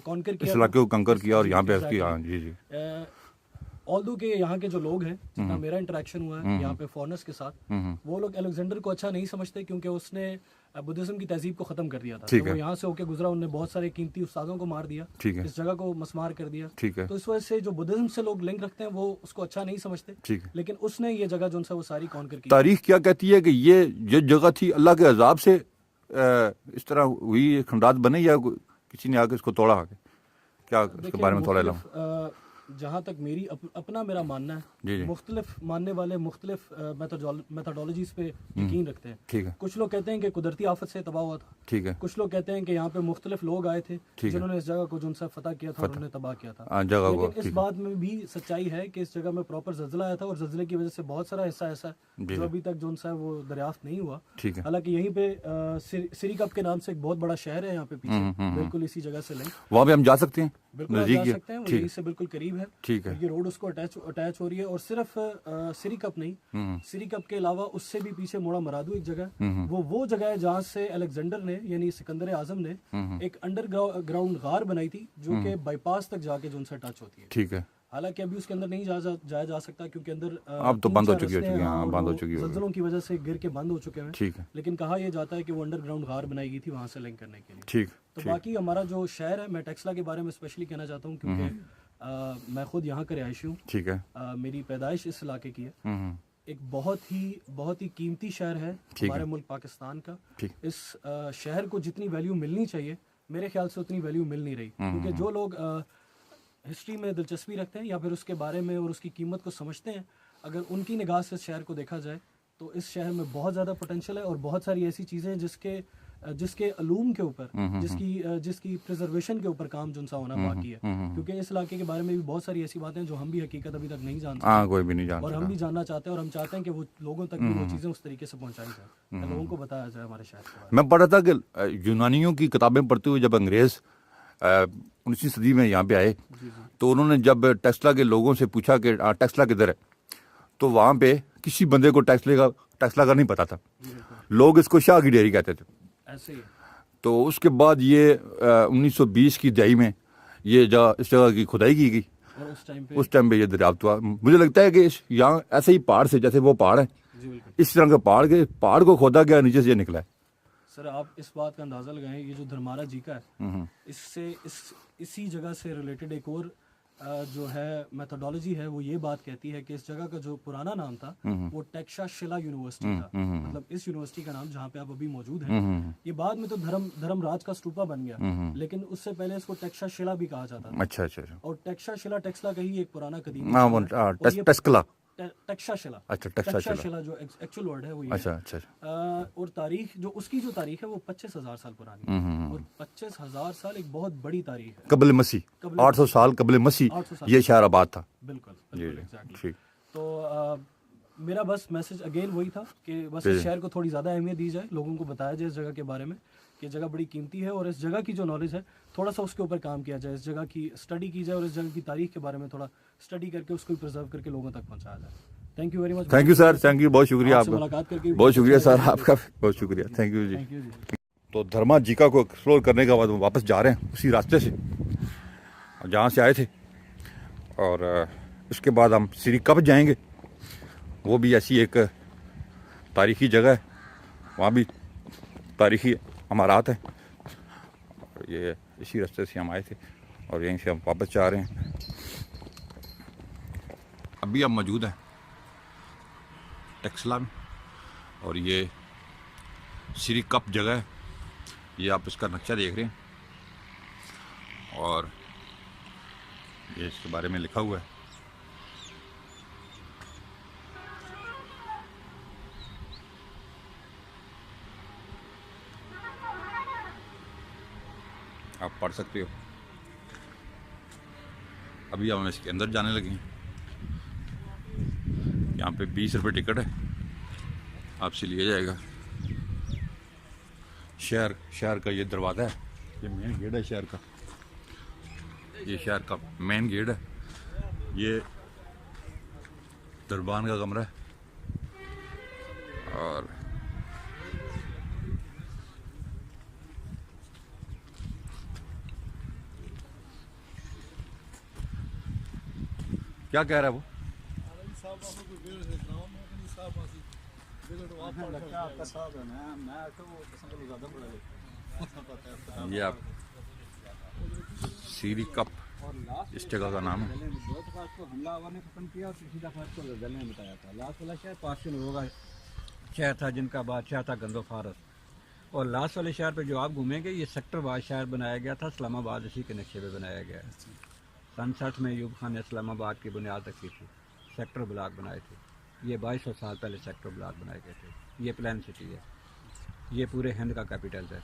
कॉन्कर किया, इस इलाके को कंकर किया और यहाँ पे उसकी, हाँ जी जी। ऑल्दो के यहाँ के जो लोग हैं, जितना मेरा इंटरेक्शन हुआ है यहाँ पे फॉरेनर्स के साथ, वो लोग अलेक्जेंडर को अच्छा नहीं समझते, क्योंकि उसने बुद्धिज्म की तहजीब को ख़त्म कर दिया था। तो वो यहाँ से होके गुजरा, उन्होंने बहुत सारे कीमती उस्तादों को मार दिया, इस जगह को मसमार कर दिया। तो इस वजह से जो बुद्धिज्म से लोग लिंक रखते हैं वो उसको अच्छा नहीं समझते। लेकिन उसने ये जगह जो उनसे वो सारी कॉन्कर की। तारीख क्या कहती है कि ये जगह थी अल्लाह के अजाब से इस तरह हुई, खंडात बने, या किसी ने आके इसको तोड़ा आके? क्या इसके बारे में थोड़ा इल्म? जहाँ तक अपना मेरा मानना है, मुख्तलिफ मानने वाले मुख्तलिफ मेथोडोलॉजीज पे यकीन रखते हैं। ठीक है। कुछ लोग कहते हैं कि कुदरती आफत से तबाह हुआ था। ठीक है। कुछ लोग कहते हैं कि यहाँ पे मुख्तलिफ लोग आए थे जिन्होंने इस जगह को जो उनसे फतह किया था और उन्हें तबाह किया था। लेकिन इस बात में भी सच्चाई है कि इस जगह में प्रॉपर ज़ल्ज़ला आया था और ज़ल्ज़ले की वजह से बहुत सारा हिस्सा ऐसा है जो अभी तक जो उनसा है वो दरियाफ्त नहीं हुआ। हालांकि यहीं पे सिरिकप के नाम से एक बहुत बड़ा शहर है यहाँ पे पीछे, बिल्कुल इसी जगह से लिंक। वहाँ पे हम जा सकते हैं? बिल्कुल जा सकते हैं, वो यहीं से बिल्कुल करीब है। ठीक है। ये रोड उसको अटैच हो रही है। और सिर्फ सिरिकप नहीं, सिरिकप के अलावा उससे भी पीछे मोड़ा मरादू एक जगह, वो जगह है जहाँ से अलेक्जेंडर ने यानी सिकंदर आजम ने एक अंडरग्राउंड गार बनाई थी जो कि बाईपास तक जाके जो उनसे टच होती है। ठीक है। हालांकि अभी उसके अंदर नहीं जाया जा सकता, क्योंकि अंदर अब तो बंद हो चुकी है, बंद हो चुकी है, ज़ल्ज़लों की वजह से गिर के बंद हो चुके हैं। ठीक है। लेकिन कहा यह जाता है कि वो अंडरग्राउंड गार बनाई गई थी वहाँ से लिंक करने के लिए। ठीक। तो बाकी हमारा जो शहर है, मैं टेक्सला के बारे में स्पेशली कहना चाहता हूँ, क्योंकि मैं खुद यहाँ का रिहायशी हूँ। ठीक है। मेरी पैदाइश इस इलाके की है। एक बहुत ही कीमती शहर है हमारे मुल्क पाकिस्तान का। इस शहर को जितनी वैल्यू मिलनी चाहिए मेरे ख्याल से उतनी वैल्यू मिल नहीं रही, क्योंकि जो लोग हिस्ट्री में दिलचस्पी रखते हैं या फिर उसके बारे में और उसकी कीमत को समझते हैं, अगर उनकी निगाह से इस शहर को देखा जाए तो इस शहर में बहुत ज़्यादा पोटेंशियल है और बहुत सारी ऐसी चीज़ें हैं जिसके अलूम के ऊपर, जिसकी प्रिजर्वेशन के ऊपर काम जो होना बाकी है। क्योंकि इस इलाके के बारे में भी बहुत सारी ऐसी बातें जो हम भी हकीकत अभी तक नहीं जानते, कोई भी नहीं जानता, और हम भी जानना चाहते हैं, और हम चाहते हैं कि वो लोगों तक भी वो चीज़ें उस तरीके से पहुँचाई जाए, लोगों को बताया जाए हमारे शहर के बारे में। मैं पढ़ा था कि यूनानियों की किताबें पढ़ते हुए जब अंग्रेज़ 19वीं सदी में यहाँ पे आए, तो उन्होंने जब टेस्ला के लोगों से पूछा कि टेस्ला किधर है, तो वहाँ पे किसी बंदे को टेस्ला का नहीं पता था। लोग इसको शाह की डेयरी कहते थे। ऐसे ही। तो उसके बाद ये 1920 की दहाई में ये इस जगह की खुदाई की गई, और उस टाइम पे ये दरियाफ्त हुआ। मुझे लगता है कि यहाँ ऐसे ही पहाड़ से, जैसे वो पहाड़ है, इस तरह के पहाड़ को खोदा गया, नीचे से ये निकला है। सर आप इस बात का अंदाज़ा लगाएं, ये जो धर्मारा जी का है, इससे इसी जगह से रिलेटेड एक और जो है मेथोडोलॉजी है वो ये बात कहती है कि इस जगह का जो पुराना नाम था वो टेक्साशिला यूनिवर्सिटी था, मतलब इस यूनिवर्सिटी का नाम जहाँ पे आप अभी मौजूद हैं। ये बाद में तो धर्मराज का स्तूपा बन गया, लेकिन उससे पहले इसको टेक्साशिला भी कहा जाता था। अच्छा अच्छा अच्छा। और टेक्साशिला टेक्सला का ही एक पुराना कदीम टेस्कला। टेक्साशिला, अच्छा टेक्साशिला जो एक्चुअल वर्ड है वो ये अच्छा है। अच्छा। और तारीख जो उसकी जो तारीख है वो 25,000 साल पुरानी है, और 25,000 साल एक बहुत बड़ी तारीख है। कबल मसीह 800 साल कबल मसीह ये शहर आबाद था। बिल्कुल एग्जैक्टली। ठीक। तो मेरा बस मैसेज अगेन वही था कि बस इस शहर को थोड़ी ज़्यादा अहमियत दी जाए, लोगों को बताया जाए इस जगह के बारे में कि जगह बड़ी कीमती है, और इस जगह की जो नॉलेज है थोड़ा सा उसके ऊपर काम किया जाए, इस जगह की स्टडी की जाए और इस जगह की तारीख के बारे में थोड़ा स्टडी करके उसको प्रिजर्व करके लोगों तक पहुँचाया जाए। Thank you very much. Thank you sir, thank you, बहुत शुक्रिया आपसे आपका, मुलाकात करके बहुत शुक्रिया सर आपका, बहुत शुक्रिया, thank you ji. Thank you ji. तो धर्मा जीका को एक्सप्लोर करने के बाद हम वापस जा रहे हैं उसी रास्ते से जहाँ से आए थे, और उसके बाद हम श्री कप जाएंगे। वो भी ऐसी एक तारीखी जगह है, वहाँ भी तारीखी अमारात हैं। ये इसी रास्ते से हम आए थे और यहीं से हम वापस जा रहे हैं। अभी हम मौजूद हैं टेक्सला में, और ये श्री कप जगह है, ये आप इसका नक्शा देख रहे हैं, और ये इसके बारे में लिखा हुआ है। आप पढ़ सकते हो। अभी हम इसके अंदर जाने लगे हैं। यहाँ पे 20 रुपये टिकट है, आपसे लिया जाएगा। शहर का ये दरवाज़ा है, ये मेन गेट है शहर का, ये शहर का मेन गेट है। ये दरबान का कमरा है, और क्या कह रहा है वो? ये आप श्री कप इस जगह का नाम है। हमलावर ने खत्म किया और पिछली दफा इसको गजल ने बताया था। लास्ट वाला शहर 500 लोगों का शहर था जिनका बादशाह था गंदो फारस। और लास्ट वाले शहर पे जो आप घूमेंगे ये सेक्टरवार शहर बनाया गया था, इस्लामाबाद इसी के नक्शे पे बनाया गया है। सन 60 में अयूब खान ने इस्लामाबाद की बुनियाद रखी थी, सेक्टर ब्लॉक बनाए थे। ये 2200 साल पहले सेक्टर ब्लॉक बनाए गए थे। ये प्लान सिटी है, ये पूरे हिंद का कैपिटल है।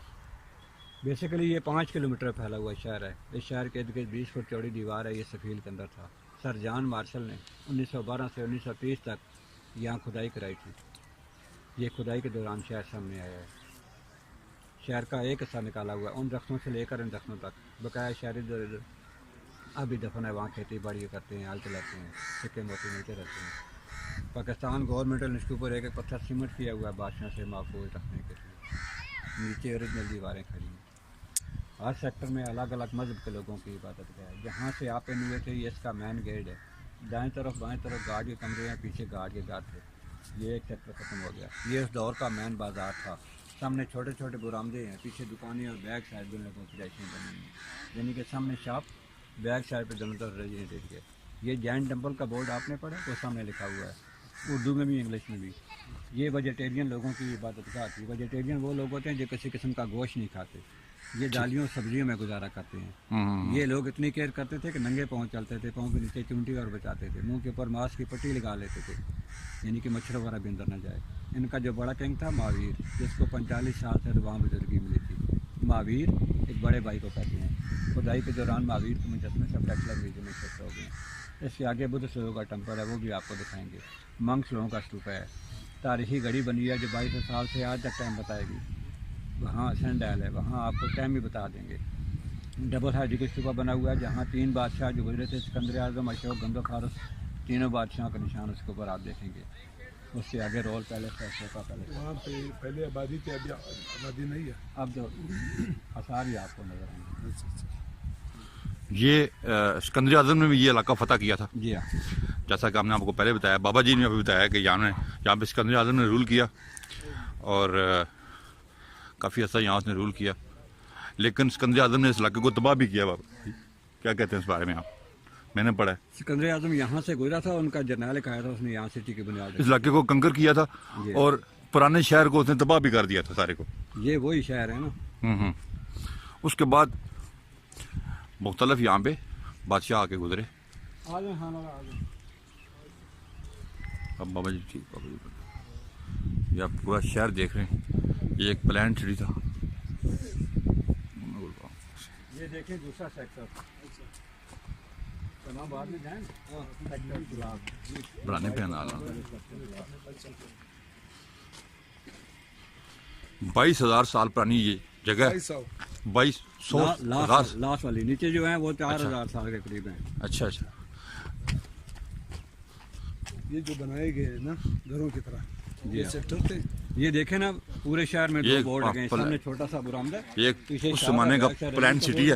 बेसिकली ये 5 किलोमीटर फैला हुआ शहर है। इस शहर के इर्द गिर्द 20 फुट चौड़ी दीवार है। ये सफील के अंदर था। सर जॉन मार्शल ने 1912 से 1930 तक यहाँ खुदाई कराई थी। ये खुदाई के दौरान शहर सामने आया है। शहर का एक हिस्सा निकाला हुआ है, उन रख्तों से लेकर इन रख्तों तक। बकाया शहर इधर उधर अभी दफन है, वहाँ खेती बाड़ी करते हैं, हाल चलाते हैं, सिक्के मोती मिलते रहते हैं। पाकिस्तान गवर्नमेंट ने इसके ऊपर एक एक पत्थर सीमेंट किया हुआ है बादशाह से महफूज रखने के लिए। नीचे ओरिजिनल दीवारें खड़ी हैं। हर सेक्टर में अलग अलग मज़हब के लोगों की इबादत गाह है। जहाँ से आप इन हुए थे ये इसका मेन गेट है। दाएं तरफ बाएं तरफ गार्ड के कमरे हैं, पीछे गार्ड के घर थे। ये एक सेक्टर ख़त्म हो गया। ये उस दौर का मेन बाज़ार था। सामने छोटे छोटे बुरामदे हैं, पीछे दुकानें और बैक साइड दोनों को रिहायशें बनी हैं। यानी कि सामने शॉप, बैक साइड पे दोनों तरफ रेजिडेंट है। ये जैन टेम्पल का बोर्ड आपने पढ़ा, वो सामने लिखा हुआ है, उर्दू में भी इंग्लिश में भी। ये वेजिटेरियन लोगों की इबादत गाह थी। वेजिटेरियन वो लोग होते हैं जो किसी किस्म का गोश्त नहीं खाते। ये दालियों सब्जियों में गुजारा करते हैं। ये लोग इतनी केयर करते थे कि नंगे पाँव चलते थे, पाँव के नीचे चिमटी और बचाते थे, मुंह के ऊपर मांस की पट्टी लगा लेते थे, यानी कि मच्छर वगैरह भी अंदर न जाए। इनका जो बड़ा किंग था महावीर, जिसको 45 साल से वहाँ बुजुर्गी मिली थी। महावीर एक बड़े भाई को कहते हैं। खुदाई के दौरान महावीर के मुजस्मे सब टेक्सला म्यूजियम में शिफ्ट हो गए। इसके आगे बुद्ध लोगों का टेम्पल है, वो भी आपको दिखाएंगे। मंक्स लोगों का स्तूपा है। तारीखी घड़ी बनी है जो 2200 साल से आज तक टाइम बताएगी। वहाँ सनडायल है, वहाँ आपको टाइम भी बता देंगे। डबल हाइड्रिक स्तूपा बना हुआ है जहाँ 3 बादशाह जो गुजरे थे, सिकंदर आज़म, अशोक, गंदो फारस, तीनों बादशाहों का निशान उसके ऊपर आप देखेंगे। उससे आगे रोल पैलेस है, सोफा पैलेस। वहाँ पे पहले आबादी थी, अभी आबादी नहीं है। अब जो आसार ही आपको नजर आएंगे। ये सिकंदर आज़म ने भी ये इलाका फतह किया था। जी हाँ, जैसा कि हमने आपको पहले बताया, बाबा जी ने अभी बताया कि यहाँ पे सिकंदर आज़म ने रूल किया और काफ़ी अच्छा यहाँ उसने रूल किया। लेकिन सिकंदर आज़म ने इस इलाके को तबाह भी किया। बाबा क्या कहते हैं इस बारे में आप? मैंने पढ़ा है। सिकंदर आजम यहाँ से गुजरा था, उनका जर्नैल आया था, उसने यहाँ सिटी की बुनियाद इस इलाके को कंकर किया था और पुराने शहर को उसने तबाह भी कर दिया था सारे को। ये वही शहर है ना। उसके बाद मुख्तलिफ यहाँ पे बादशाह आके गुजरे। अब बाबा जी ठीक, बाबा जी ये आप पूरा शहर देख रहे हैं, ये एक प्लान सिटी था। ये देखें दूसरा सेक्टर, बाद में जाएं बढ़ाने पे ना 22,000 साल पुरानी ये जगह, 2200 लास्ट वाली नीचे जो है वो 4,000 साल के करीब है। अच्छा अच्छा। ये जो बनाए गए हैं ना घरों की तरह, ये सेक्टर थे। ये देखे ना पूरे शहर में ये दो बोर्ड लगे हैं, सामने छोटा सा बुरामद है, ये पीछे उस जमाने का प्लान सिटी है।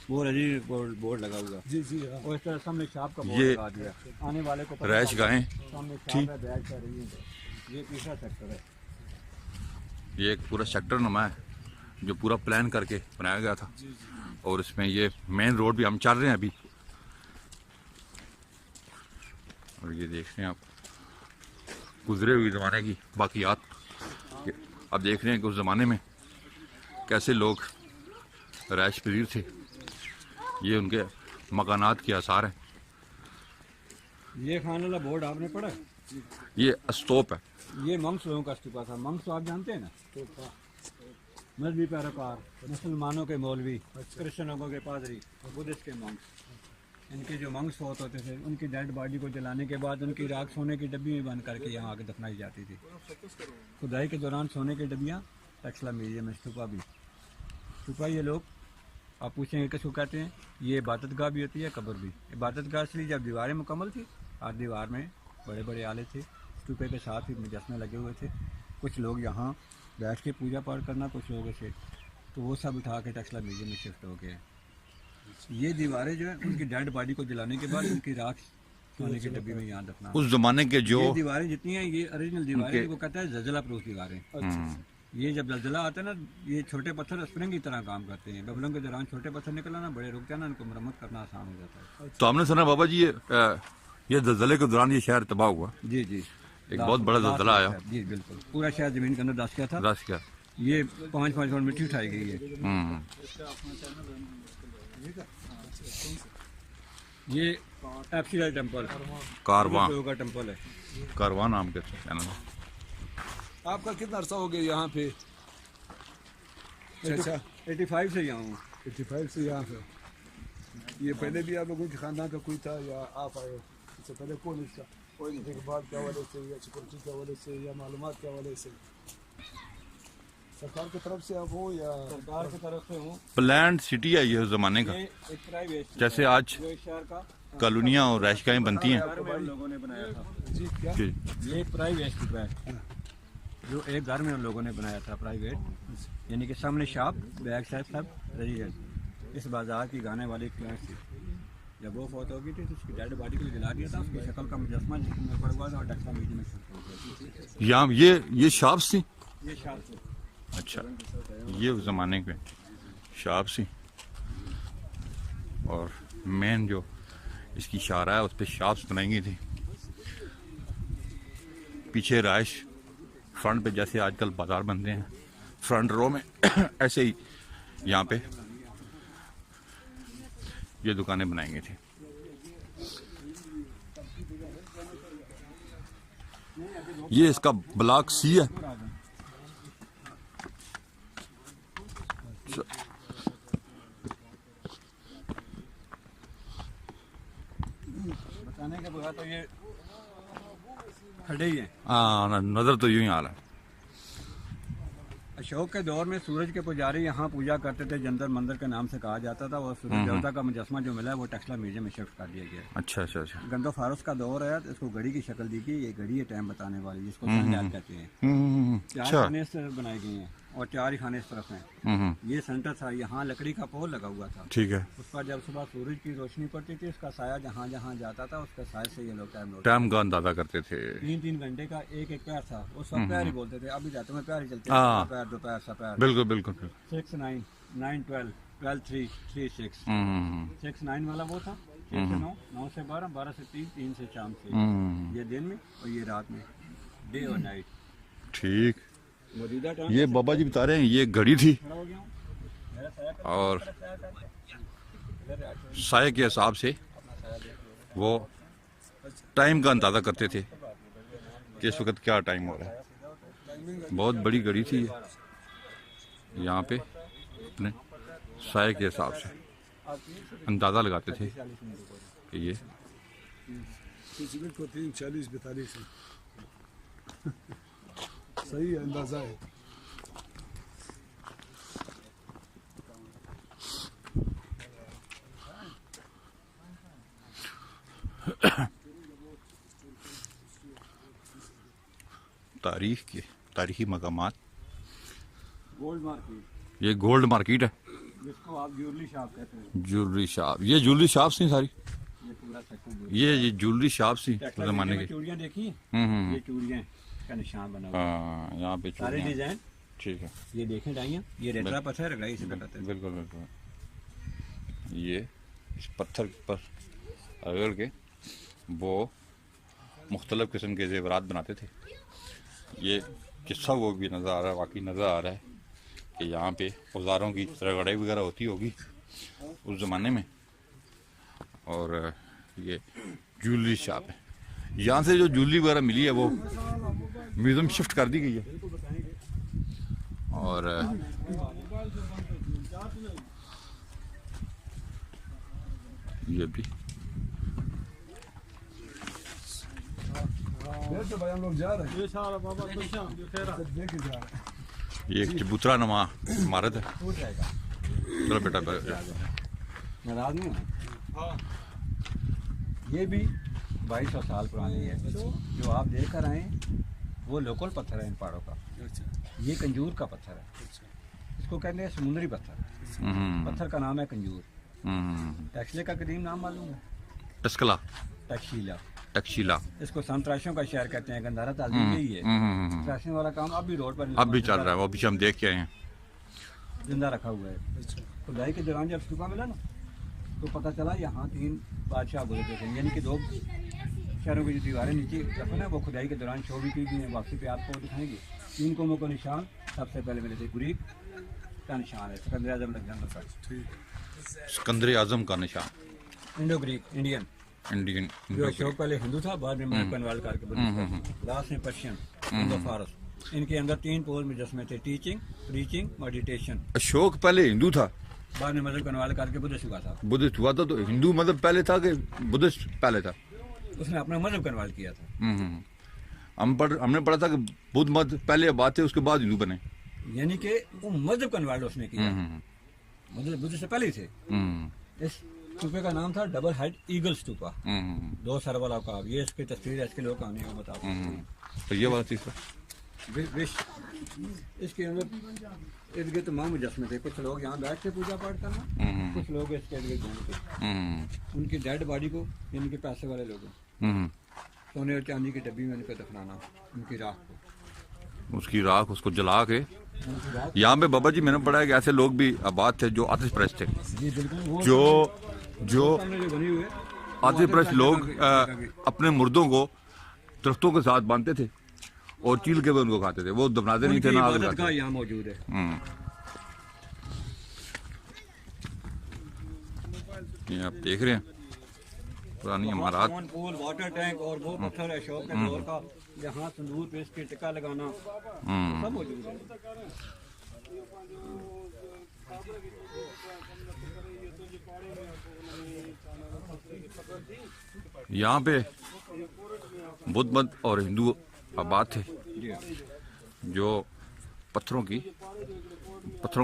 वो रजी बोर्ड लगा हुआ, जी जी हाँ। और इस तरह सामने शॉप का बोर्ड ये लगा दिया, आने वाले को पता रैश गाहें सामने थी। शॉप है, बैग कर रही है। ये तीसरा सेक्टर है। ये एक पूरा सेक्टर नुमा है जो पूरा प्लान करके बनाया गया था, और इसमें ये मेन रोड भी हम चल रहे हैं अभी। और ये देख रहे हैं आप गुजरे हुए ज़माने की बाकियात। अब देख रहे हैं कि उस ज़माने में कैसे लोग रैश पजीर थे। ये उनके मकानात के आसार हैं। ये खाने वाला बोर्ड आपने पढ़ा है? ये स्तूप है। ये मंक्स लोगों का स्तूपा था। मंक्स तो आप जानते हैं ना, मजहबी पैरोकार, मुसलमानों के मौलवी, क्रिश्चियन लोगों के पादरी, बुद्धिस्ट के मंक्स। इनके जो मंक्स होते होते थे, उनकी डेड बॉडी को जलाने के बाद उनकी राख सोने की डब्बी में बंद करके यहाँ आके दफनाई जाती थी। खुदाई के दौरान सोने की डब्बियाँ टैक्सला म्यूजियम में स्तूपा भी। स्तूपा ये लोग आप पूछेंगे किसको कहते हैं, ये इबादत गाह भी होती है, कब्र भी। इबादत गाह इसलिए जब दीवारें मुकम्मल थी, हर दीवार में बड़े बड़े आले थे, स्तूपे के साथ ही मुजस्मे लगे हुए थे। कुछ लोग यहाँ बैठ के पूजा पाठ करना, कुछ लोग ऐसे, तो वो सब उठा के टैक्सला म्यूजियम में शिफ्ट हो गए। ये दीवारें जो है उनकी डेड बॉडी को जलाने के बाद उनकी राख सोने की डब्बी में यहाँ दफना। उस जमाने के जो ये दीवारें जितनी हैं ये ओरिजिनल दीवारें, वो कहता है जलजला प्रूफ दीवारें। ये जब जलजला आता है ना, ये छोटे पत्थर स्प्रिंग की तरह काम करते हैं। बबलों के दौरान छोटे पत्थर निकला ना, बड़े रुकते हैं ना, इनको मरम्मत करना आसान हो जाता है। तो हमने सुना बाबा जी ये जलजले के दौरान ये शहर तबाह हुआ। जी जी, एक बहुत बड़ा जलजला आया। जी बिल्कुल, पूरा शहर जमीन के अंदर धंस गया था। रस क्या? ये 5-5 फुट मिट्टी उठाई गई है। ये एप्सिला टेम्पल, कारवां का टेम्पल है। कारवां नाम के चैनल। आपका कितना अरसा हो गया यहाँ पे? अच्छा 85 से यहाँ हूँ। 85 से यहाँ पे। ये पहले भी आप लोगों के खानदान का कोई था या आप आए? इससे पहले कौन इसका कोई देखभाल के हवाले से या सिक्योरिटी के हवाले से या मालूमात के हवाले से? सरकार की तरफ से आप हो या सरकार की तरफ से हूँ। प्लान सिटी है ये उस जमाने का। ये एक प्राइवेट, जैसे आज जो इस शहर का कॉलोनियाँ और रैशगाहें बनती हैं। घर में हम लोगों ने बनाया था। जी क्या? जी। ये एक प्राइवेट स्तूप है जो एक घर में हम लोगों ने बनाया था, प्राइवेट, यानी कि सामने शॉप, बैक साइड सब रेजिडेंट। इस बाजार की गाने वाली क्लास थी। जब वो फौत हो गई थी तो उसकी डेड बॉडी को जला दिया था, उसकी शक्ल का मुजस्मा जिसमें पड़ा हुआ था और टैक्सला म्यूजियम में शिफ्ट हो गया। यहाँ ये शॉप्स थी। ये शॉप थी। अच्छा, ये उस जमाने के शॉप्स थी, और मेन जो इसकी शारा है उस पर शॉप्स बनाई गई थी। पीछे राइश, फ्रंट पे जैसे आजकल बाजार बनते हैं फ्रंट रो में ऐसे ही यहाँ पे ये दुकानें बनाई गई थी। ये इसका ब्लॉक सी है। बताने के बाद तो ये खड़े ही हैं। हाँ, नजर तो यूं ही आ रहा है। अशोक के दौर में सूरज के पुजारी यहाँ पूजा करते थे, जंतर मंदिर के नाम से कहा जाता था, और सूरज देवता का मुजस्मा जो मिला है वो टैक्सला म्यूजियम में शिफ्ट कर दिया गया है। अच्छा अच्छा अच्छा। गंदो फारस का दौर है तो इसको घड़ी की शक्ल दी गई। ये घड़ी है टाइम बताने वाली, जिसको सनडायल कहते हैं। 4 अच्छा। खाने इस तरफ बनाए गए हैं और 4 ही खाने इस तरफ हैं। ये सेंटर था, यहाँ लकड़ी का पोल लगा हुआ था। ठीक है। उस पर जब सुबह सूरज की रोशनी पड़ती थी, उसका साया जहाँ जहाँ जाता था, उसके साय से ये लोग टाइम का अंदाजा करते थे। 3-3 घंटे का एक पैर था। उस वक्त पैर ही बोलते थे, अभी जाते में पैर ही चलते हाँ। हैं, पैर 2 पैर सा पैर। बिल्कुल बिल्कुल बिल्कुल। 6 9 9 12 12 3 3 6 6 9 वाला वो था, 6 से 9, 9 से 12, 12 से 3, 3 से शाम से। ये दिन में और ये रात में, डे और नाइट। ठीक। मौजूदा टाइम ये बाबा जी बता रहे हैं ये घड़ी थी खड़ा हो गया हूँ। मेरा साया कर- और साया कर- साये के हिसाब से वो टाइम का अंदाज़ा करते थे कि इस वक्त क्या टाइम हो रहा है। बहुत बड़ी घड़ी थी ये। यहाँ पे अपने साये के हिसाब से अंदाज़ा लगाते थे कि ये 40-42 सही अंदाजा है। तारीखी मकामात। गोल्ड मार्केट, ये गोल्ड मार्केट है, जिसको आप ज्वेलरी शॉप कहते हैं। Jewellery shop. ये ज्वेलरी शॉप्स थी सारी, ये पूरा सेक्टर ये ज्वेलरी शॉप्स थी जमाने की। चूड़ियाँ देखी, हम्म। ये चूड़ियाँ का निशान बना हुआ है। हाँ, यहाँ पे सारे चूड़ियाँ। डिजाइन ठीक है, ये देखें डाइयाँ, ये रेतरा पत्थर रगड़ाई इसे कहते हैं। बिल्कुल बिल्कुल। ये इस पत्थर पर रगड़ के वो मुख्तलिफ किस्म के जेवरात बनाते थे। ये किस्सा वो भी नज़र आ रहा है, वाकई नज़र आ रहा है कि यहाँ पे औजारों की रगड़ाई वगैरह होती होगी उस ज़माने में। और ये ज्वेलरी शॉप है। यहाँ से जो ज्वेलरी वगैरह मिली है वो म्यूज़ियम शिफ्ट कर दी गई है। और ये भी तो भाई हम लोग जा रहे हैं। ये सारा बाबा देखे जा रहे हैं। ये एक चबूतरा नुमा इमारत है। टूट जाएगा, चलो बेटा नाराज नहीं होना। ये भी 2200 साल पुरानी है। जो आप देख कर आए वो लोकल पत्थर है इन पहाड़ों का। ये कंजूर का पत्थर है, इसको कहते हैं समुद्री पत्थर। पत्थर का नाम है कंजूर। टैक्सले का कदीम नाम मालूम है? टस्कला, टैक्शीला। टक्शीला। इसको संतराशों का शहर कहते हैं। गंधारा तालीम यही है। तराशने वाला काम अब भी रोड पर अब भी चल रहा है, वो पीछे हम देख के आए हैं। जिंदा रखा हुआ है। खुदाई के दौरान जब स्तूपा मिला ना तो पता चला यहाँ 3 बादशाह गुजरे थे, यानी कि 2 शहरों की जो दीवारें नीचे रखो ना वो खुदाई के दौरान शो भी की गई हैं। वापसी पे आपको दिखाएंगे। 3 कौमों को निशान सबसे पहले मिले थे। गुरीब का निशान है, सिकंदर आजम अलेक्जेंडर का, सिकंदर आजम का निशान। इंडो ग्रीक इंडियन, इंडियन जो अशोक पहले हिंदू था, बाद में मलिक कनवाल करके बुद्धिस्ट, लास्ट में पर्शियन, इंडो फारस। इनके अंदर 3 पोल मुजस्मे थे, टीचिंग, प्रीचिंग, मेडिटेशन। अशोक पहले हिंदू था, बाद में मलिक कनवाल करके बुद्धिस्ट हुआ था। बुद्धिस्ट हुआ था। तो हिंदू मजहब पहले था कि बुद्धिस्ट पहले था? उसने अपना मजहब कन्वर्ट किया था। हमने पढ़ा था कि बुद्ध मत पहले बात थे, उसके बाद हिंदू बने। यानी कि वो मजहब कन्वर्ट उसने किया। मतलब बुद्ध से पहले ही थे। इस स्तूपे का नाम था double head eagle stupa. 2 sir वाला का। ये इसकी तस्वीर है, इसके लोग कहानी को बताते हैं। तो ये वाला तीसरा विश इसके अंदर इर्द गिर्द तमाम मुजस्मे थे। कुछ लोग यहाँ बैठ के पूजा पाठ करना, कुछ लोग इसके इर्द गिर्द घूमते। उनकी डेड बॉडी को, यानी कि पैसे वाले लोगों, सोने और चांदी की डब्बी में उनको दफनाना, उनकी राख को, उसकी राख उसको जला के। उनकी राख। यहाँ पे बाबा जी मैंने पढ़ा है कि ऐसे लोग भी आबाद थे जो आतिश परस्त थे। जी बिल्कुल। वो जो सामने जो बनी हुई है आतिश परस्त लोग अपने मुर्दों को दरख्तों के साथ बांधते थे और चील के भी उनको खाते थे। वो दफनाते नहीं थे ना आग इबादत लगाते का थे। यहाँ मौजूद है। ये आप देख रहे हैं पुरानी इमारत। स्विमिंग पूल, वाटर टैंक और वो पत्थर है अशोक के दौर का। यहाँ तंदूर पे इसके टिक्का लगाना सब मौजूद है। यहाँ पे बुद्ध मत और हिंदू आबाद थे जो पत्थरों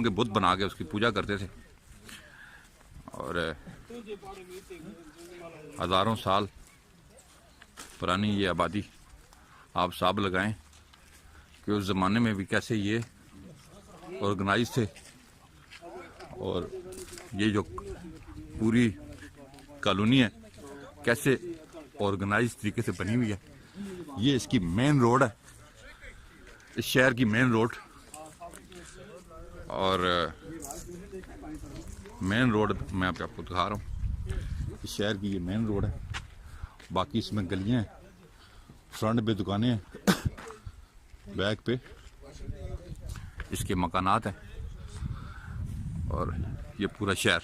के बुत बना के उसकी पूजा करते थे। और हज़ारों साल पुरानी ये आबादी आप साब लगाएं कि उस ज़माने में भी कैसे ये ऑर्गेनाइज थे। और ये जो पूरी कॉलोनी है कैसे ऑर्गेनाइज तरीके से बनी हुई है। ये इसकी मेन रोड है, इस शहर की मेन रोड। और मेन रोड मैं आपको दिखा रहा हूँ। इस शहर की ये मेन रोड है, बाकी इसमें गलियां हैं, फ्रंट पे दुकानें हैं, बैक पे इसके मकानात हैं। और ये पूरा शहर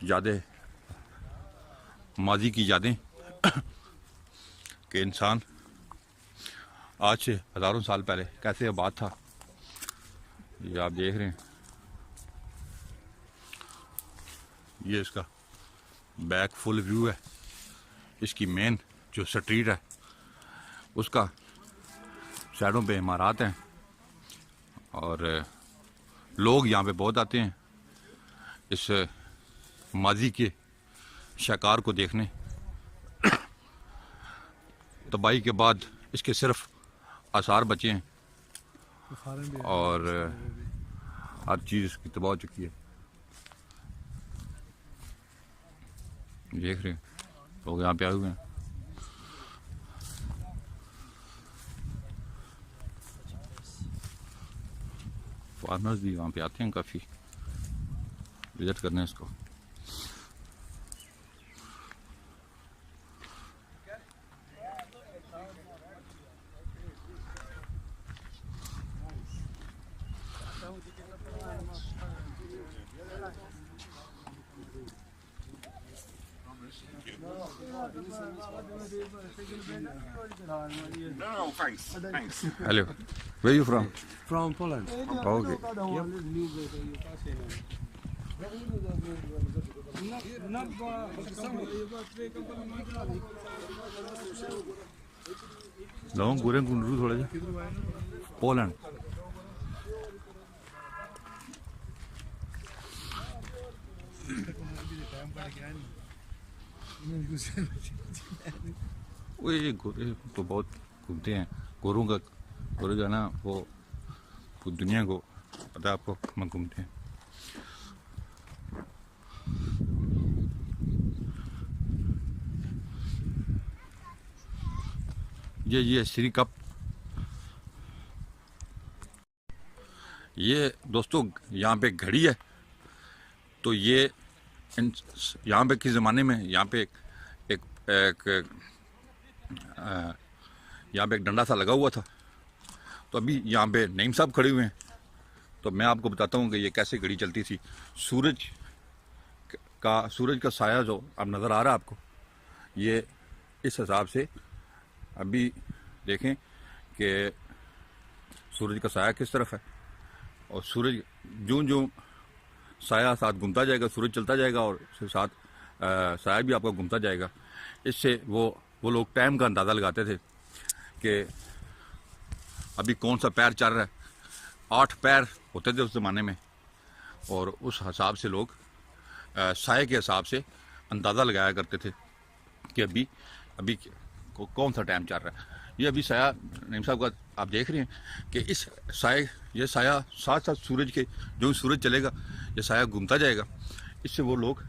यादें, माजी की यादें कि इंसान आज से हज़ारों साल पहले कैसे आबाद था, ये आप देख रहे हैं। ये इसका बैक फुल व्यू है। इसकी मेन जो स्ट्रीट है उसका साइडों पे इमारत हैं और लोग यहाँ पे बहुत आते हैं इस माजी के शाकार को देखने। तबाही के बाद इसके सिर्फ आसार बचे हैं और हर चीज़ इसकी तबाह हो चुकी है। देख रहे हैं लोग यहाँ पे आए हुए हैं। फार्मर्स भी वहाँ पे आते हैं काफ़ी विजिट करने इसको। No, thanks. Thanks. Hello, where are you from? From Poland. Okay. Long Guren Kundru थोड़ा जा पोलैंड। वो ये गोरे तो बहुत घूमते हैं। गोरों का गोरे जो है ना वो पूरी दुनिया को पता है आपको, हम घूमते हैं। ये श्री कप, ये दोस्तों यहाँ पे घड़ी है। तो ये यहाँ पे किस ज़माने में यहाँ पे यहाँ पे एक डंडा सा लगा हुआ था। तो अभी यहाँ पे नईम साहब खड़े हुए हैं, तो मैं आपको बताता हूँ कि ये कैसे घड़ी चलती थी। सूरज का साया जो अब नज़र आ रहा है आपको, ये इस हिसाब से अभी देखें कि सूरज का साया किस तरफ है, और सूरज जो साया साथ घूमता जाएगा, सूरज चलता जाएगा और उसके साथ साया भी आपका घूमता जाएगा। इससे वो लोग टाइम का अंदाज़ा लगाते थे कि अभी कौन सा पैर चल रहा है। 8 पैर होते थे उस ज़माने में, और उस हिसाब से लोग साये के हिसाब से अंदाज़ा लगाया करते थे कि अभी कौन सा टाइम चल रहा है। ये अभी साया नईम साहब का आप देख रहे हैं कि इस ये साया साथ साथ सूरज के, जो सूरज चलेगा ये साया घूमता जाएगा। इससे वो लोग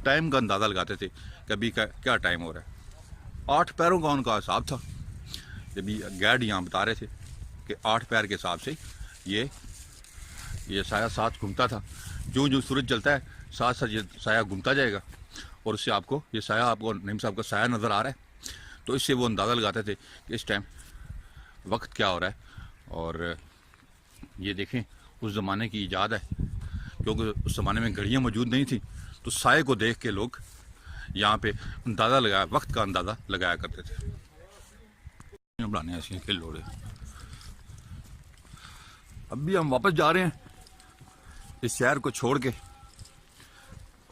टाइम का अंदाज़ा लगाते थे कि अभी क्या टाइम हो रहा है। 8 पैरों का उनका हिसाब था। जब गाइड यहाँ बता रहे थे कि 8 पैर के हिसाब से ये साया साथ घूमता था। जो सूरज चलता है साथ साथ ये साया घूमता जाएगा, और उससे आपको ये साया, आपको नईम साहब का साया नज़र आ रहा है। तो इससे वो अंदाज़ा लगाते थे कि इस टाइम वक्त क्या हो रहा है। और ये देखें उस ज़माने की ईजाद है, क्योंकि उस ज़माने में घड़ियाँ मौजूद नहीं थी, तो साये को देख के लोग यहाँ पे अंदाज़ा लगाया, वक्त का अंदाज़ा लगाया करते थे। बनाने ऐसे खेल लोड़े। अब भी हम वापस जा रहे हैं इस शहर को छोड़ के,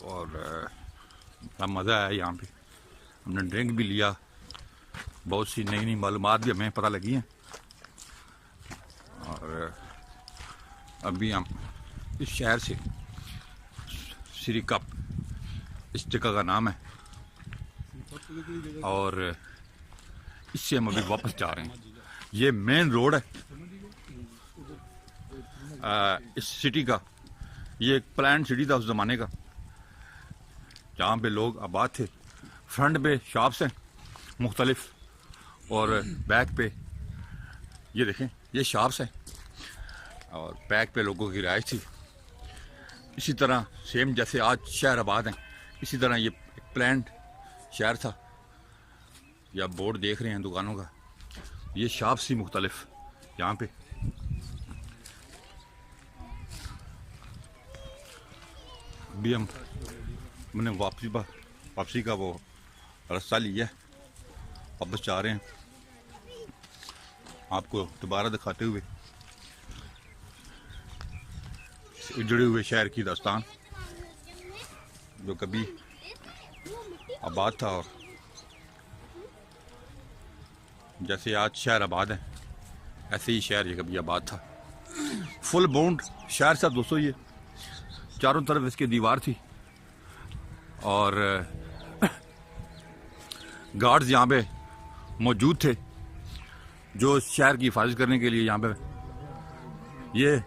और बड़ा मज़ा आया यहाँ पे। हमने ड्रिंक भी लिया, बहुत सी नई मालूमात भी हमें पता लगी हैं। और अभी हम इस शहर से श्री कप, इस जगह का नाम है, और इससे हम अभी वापस जा रहे हैं। ये मेन रोड है इस सिटी का। ये एक प्लान सिटी था उस ज़माने का, जहाँ पे लोग आबाद थे। फ्रंट पे शॉप्स हैं मुख्तलिफ, और बैक पे ये देखें ये शॉप्स हैं, और बैक पे लोगों की रिहाइश थी। इसी तरह सेम जैसे आज शहर आबाद हैं, इसी तरह ये प्लान्ड शहर था। या बोर्ड देख रहे हैं दुकानों का, ये शॉप सी मुख्तलिफ यहाँ पे। अभी हमने वापसी का वो रास्ता लिया है, वापस जा रहे हैं। आपको दोबारा दिखाते हुए उजड़े हुए शहर की दास्तान, जो कभी आबाद था और जैसे आज शहर आबाद है ऐसे ही शहर ये कभी आबाद था। फुल बाउंड शहर था दोस्तों, ये चारों तरफ इसकी दीवार थी और गार्ड्स यहाँ पे मौजूद थे जो शहर की हिफाजत करने के लिए। यहाँ पे ये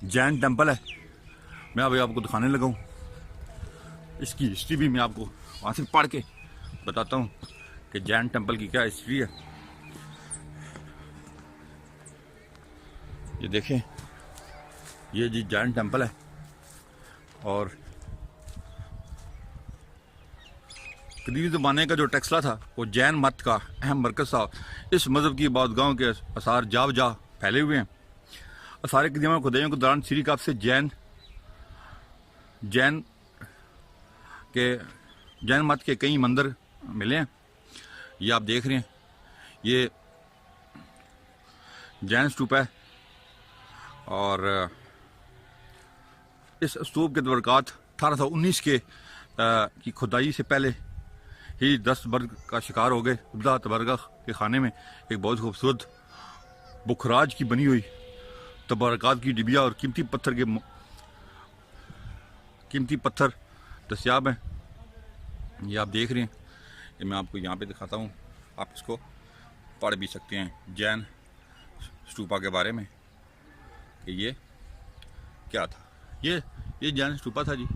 जैन टेम्पल है, मैं अभी आपको दिखाने लगा हूँ। इसकी हिस्ट्री भी मैं आपको वहाँ से पढ़ के बताता हूँ कि जैन टेम्पल की क्या हिस्ट्री है। ये देखें, ये जी जैन टेम्पल है और कदीमी ज़माने का जो टेक्सला था वो जैन मत का अहम मरकज़ था। इस मज़हब की इबादतगाहों के आसार जा फैले हुए हैं। आसार कदीमा खुदाइयों के दौरान सीरी काब से जैन मत के कई मंदिर मिले हैं। ये आप देख रहे हैं, ये जैन स्तूप है और इस स्तूप के बरक़ात 1819 की खुदाई से पहले ही 10 बर्ग का शिकार हो गए। इब्दा तबरगह के खाने में एक बहुत खूबसूरत बुखराज की बनी हुई तबरक़ात की डिबिया और कीमती पत्थर दस्याब हैं। ये आप देख रहे हैं, ये मैं आपको यहाँ पे दिखाता हूँ, आप इसको पढ़ भी सकते हैं जैन स्तूपा के बारे में कि ये क्या था। ये जैन स्तूपा था जी,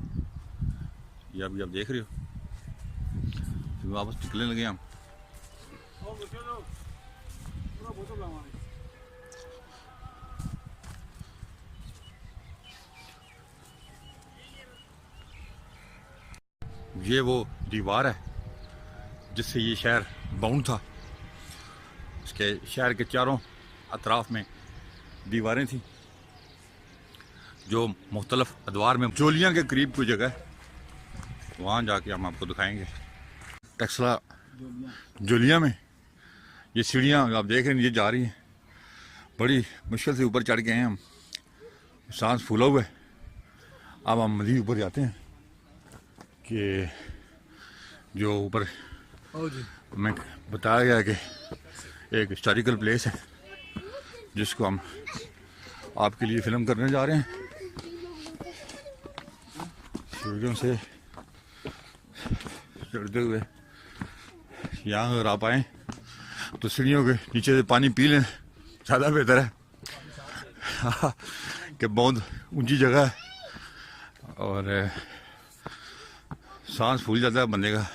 ये अभी आप देख रहे हो। तो वापस निकलने लगे हम। ये वो दीवार है जिससे ये शहर बाउंड था। इसके शहर के चारों अतराफ में दीवारें थी जो मुख्तलिफ अदवार में जोलियाँ के करीब कोई जगह है, वहाँ जाके हम आपको दिखाएंगे। टेक्सला जोलिया में ये सीढ़ियाँ आप देख रहे हैं, ये जा रही हैं। बड़ी मुश्किल से ऊपर चढ़ गए हैं हम, सांस फूला हुआ है। अब हम मज़ीद ऊपर जाते हैं कि जो ऊपर मैं बताया गया कि एक हिस्टोरिकल प्लेस है जिसको हम आपके लिए फिल्म करने जा रहे हैं। सीढ़ियों से चढ़ते हुए यहाँ अगर आप आएँ तो सीढ़ियों के नीचे से पानी पी लें, ज़्यादा बेहतर है कि बहुत ऊंची जगह है और सांस फूल जाता है बंदे का।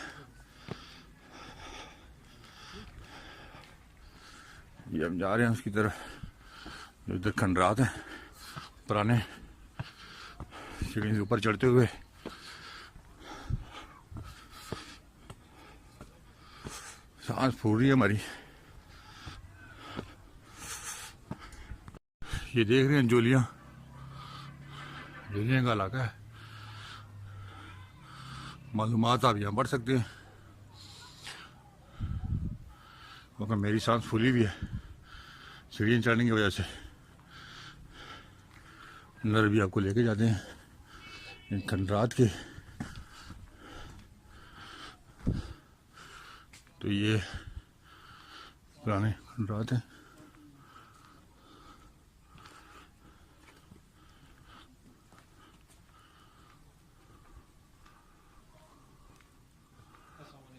ये हम जा रहे हैं उसकी तरफ, जो इधर खंडरात है पुराने, सीढ़ी से ऊपर चढ़ते हुए। सांस फूल रही है हमारी। ये देख रहे हैं जोलियाँ का इलाका है। मालूमात आप यहाँ पढ़ सकते हैं क्योंकि मेरी सांस फूली भी है सीढ़ियाँ चढ़ने की वजह से। अंदर भी आपको लेके जाते हैं इन खंडरात के। तो ये पुराने खंडरात हैं।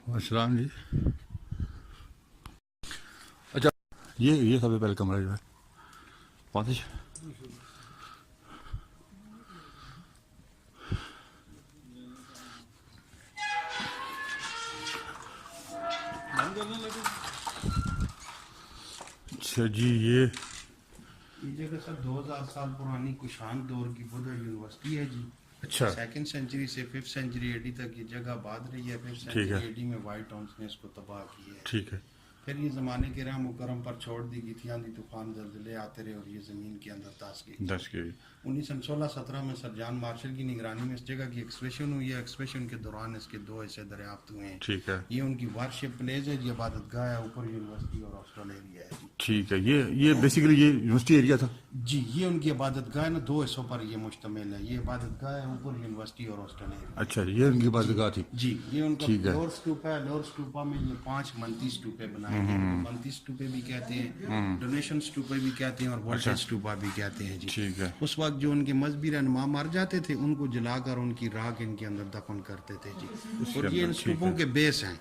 अस्सलाम जी। अच्छा, ये सबसे पहले कमरा जो है पाँच अच्छा जी। ये जगह सर 2000 साल पुरानी कुशान दौर की बुद्ध यूनिवर्सिटी है जी। अच्छा। सेकंड सेंचुरी से 5th सेंचुरी एडी तक ये जगह आबाद रही है। 5th ठीक है। सेंचुरी एडी में वाइट टाउन्स ने इसको तबाह किया है। ठीक है। फिर ये ज़माने के रहम करम पर छोड़ दी गई थी, आंधी तूफान जल्जले आते रहे और ये ज़मीन के अंदर धंस गई। 10 के 1916-17 में सर जॉन मार्शल की निगरानी में इस जगह की एक्सपेशन हुई है। एक्सपेशन के दौरान इसके 2 हिस्से दरियाफ्त हुए हैं। ठीक है। ये उनकी वारशिप प्लेस है, ये इबादतगाह है, ऊपर यूनिवर्सिटी और हॉस्टल एरिया है जी। ठीक है। ये बेसिकली ये यूनिवर्सिटी एरिया था। जी, ये उनकी इबादतगाह है ना, 2 हिस्सों पर ये मुश्तमिल है। ये इबादतगाह है, ऊपर यूनिवर्सिटी और हॉस्टल एरिया। अच्छा, ये उनकी बादगाह थी। जी, ये उनका ठीक है। लोअर स्टूपा है। लोअर स्टूपा में ये 5 मंती स्टूपे बनाए गए हैं। मंती स्टूपे भी कहते हैं, डोनेशन स्टूपे भी कहते हैं और वोल्टेज स्टूपा भी कहते हैं जी। ठीक है। उस वक्त जो उनके मजहबी रहनुमा मर जाते थे, उनको जलाकर उनकी राख इनके अंदर दफन करते थे जी। और ये इन स्टूपों के बेस हैं।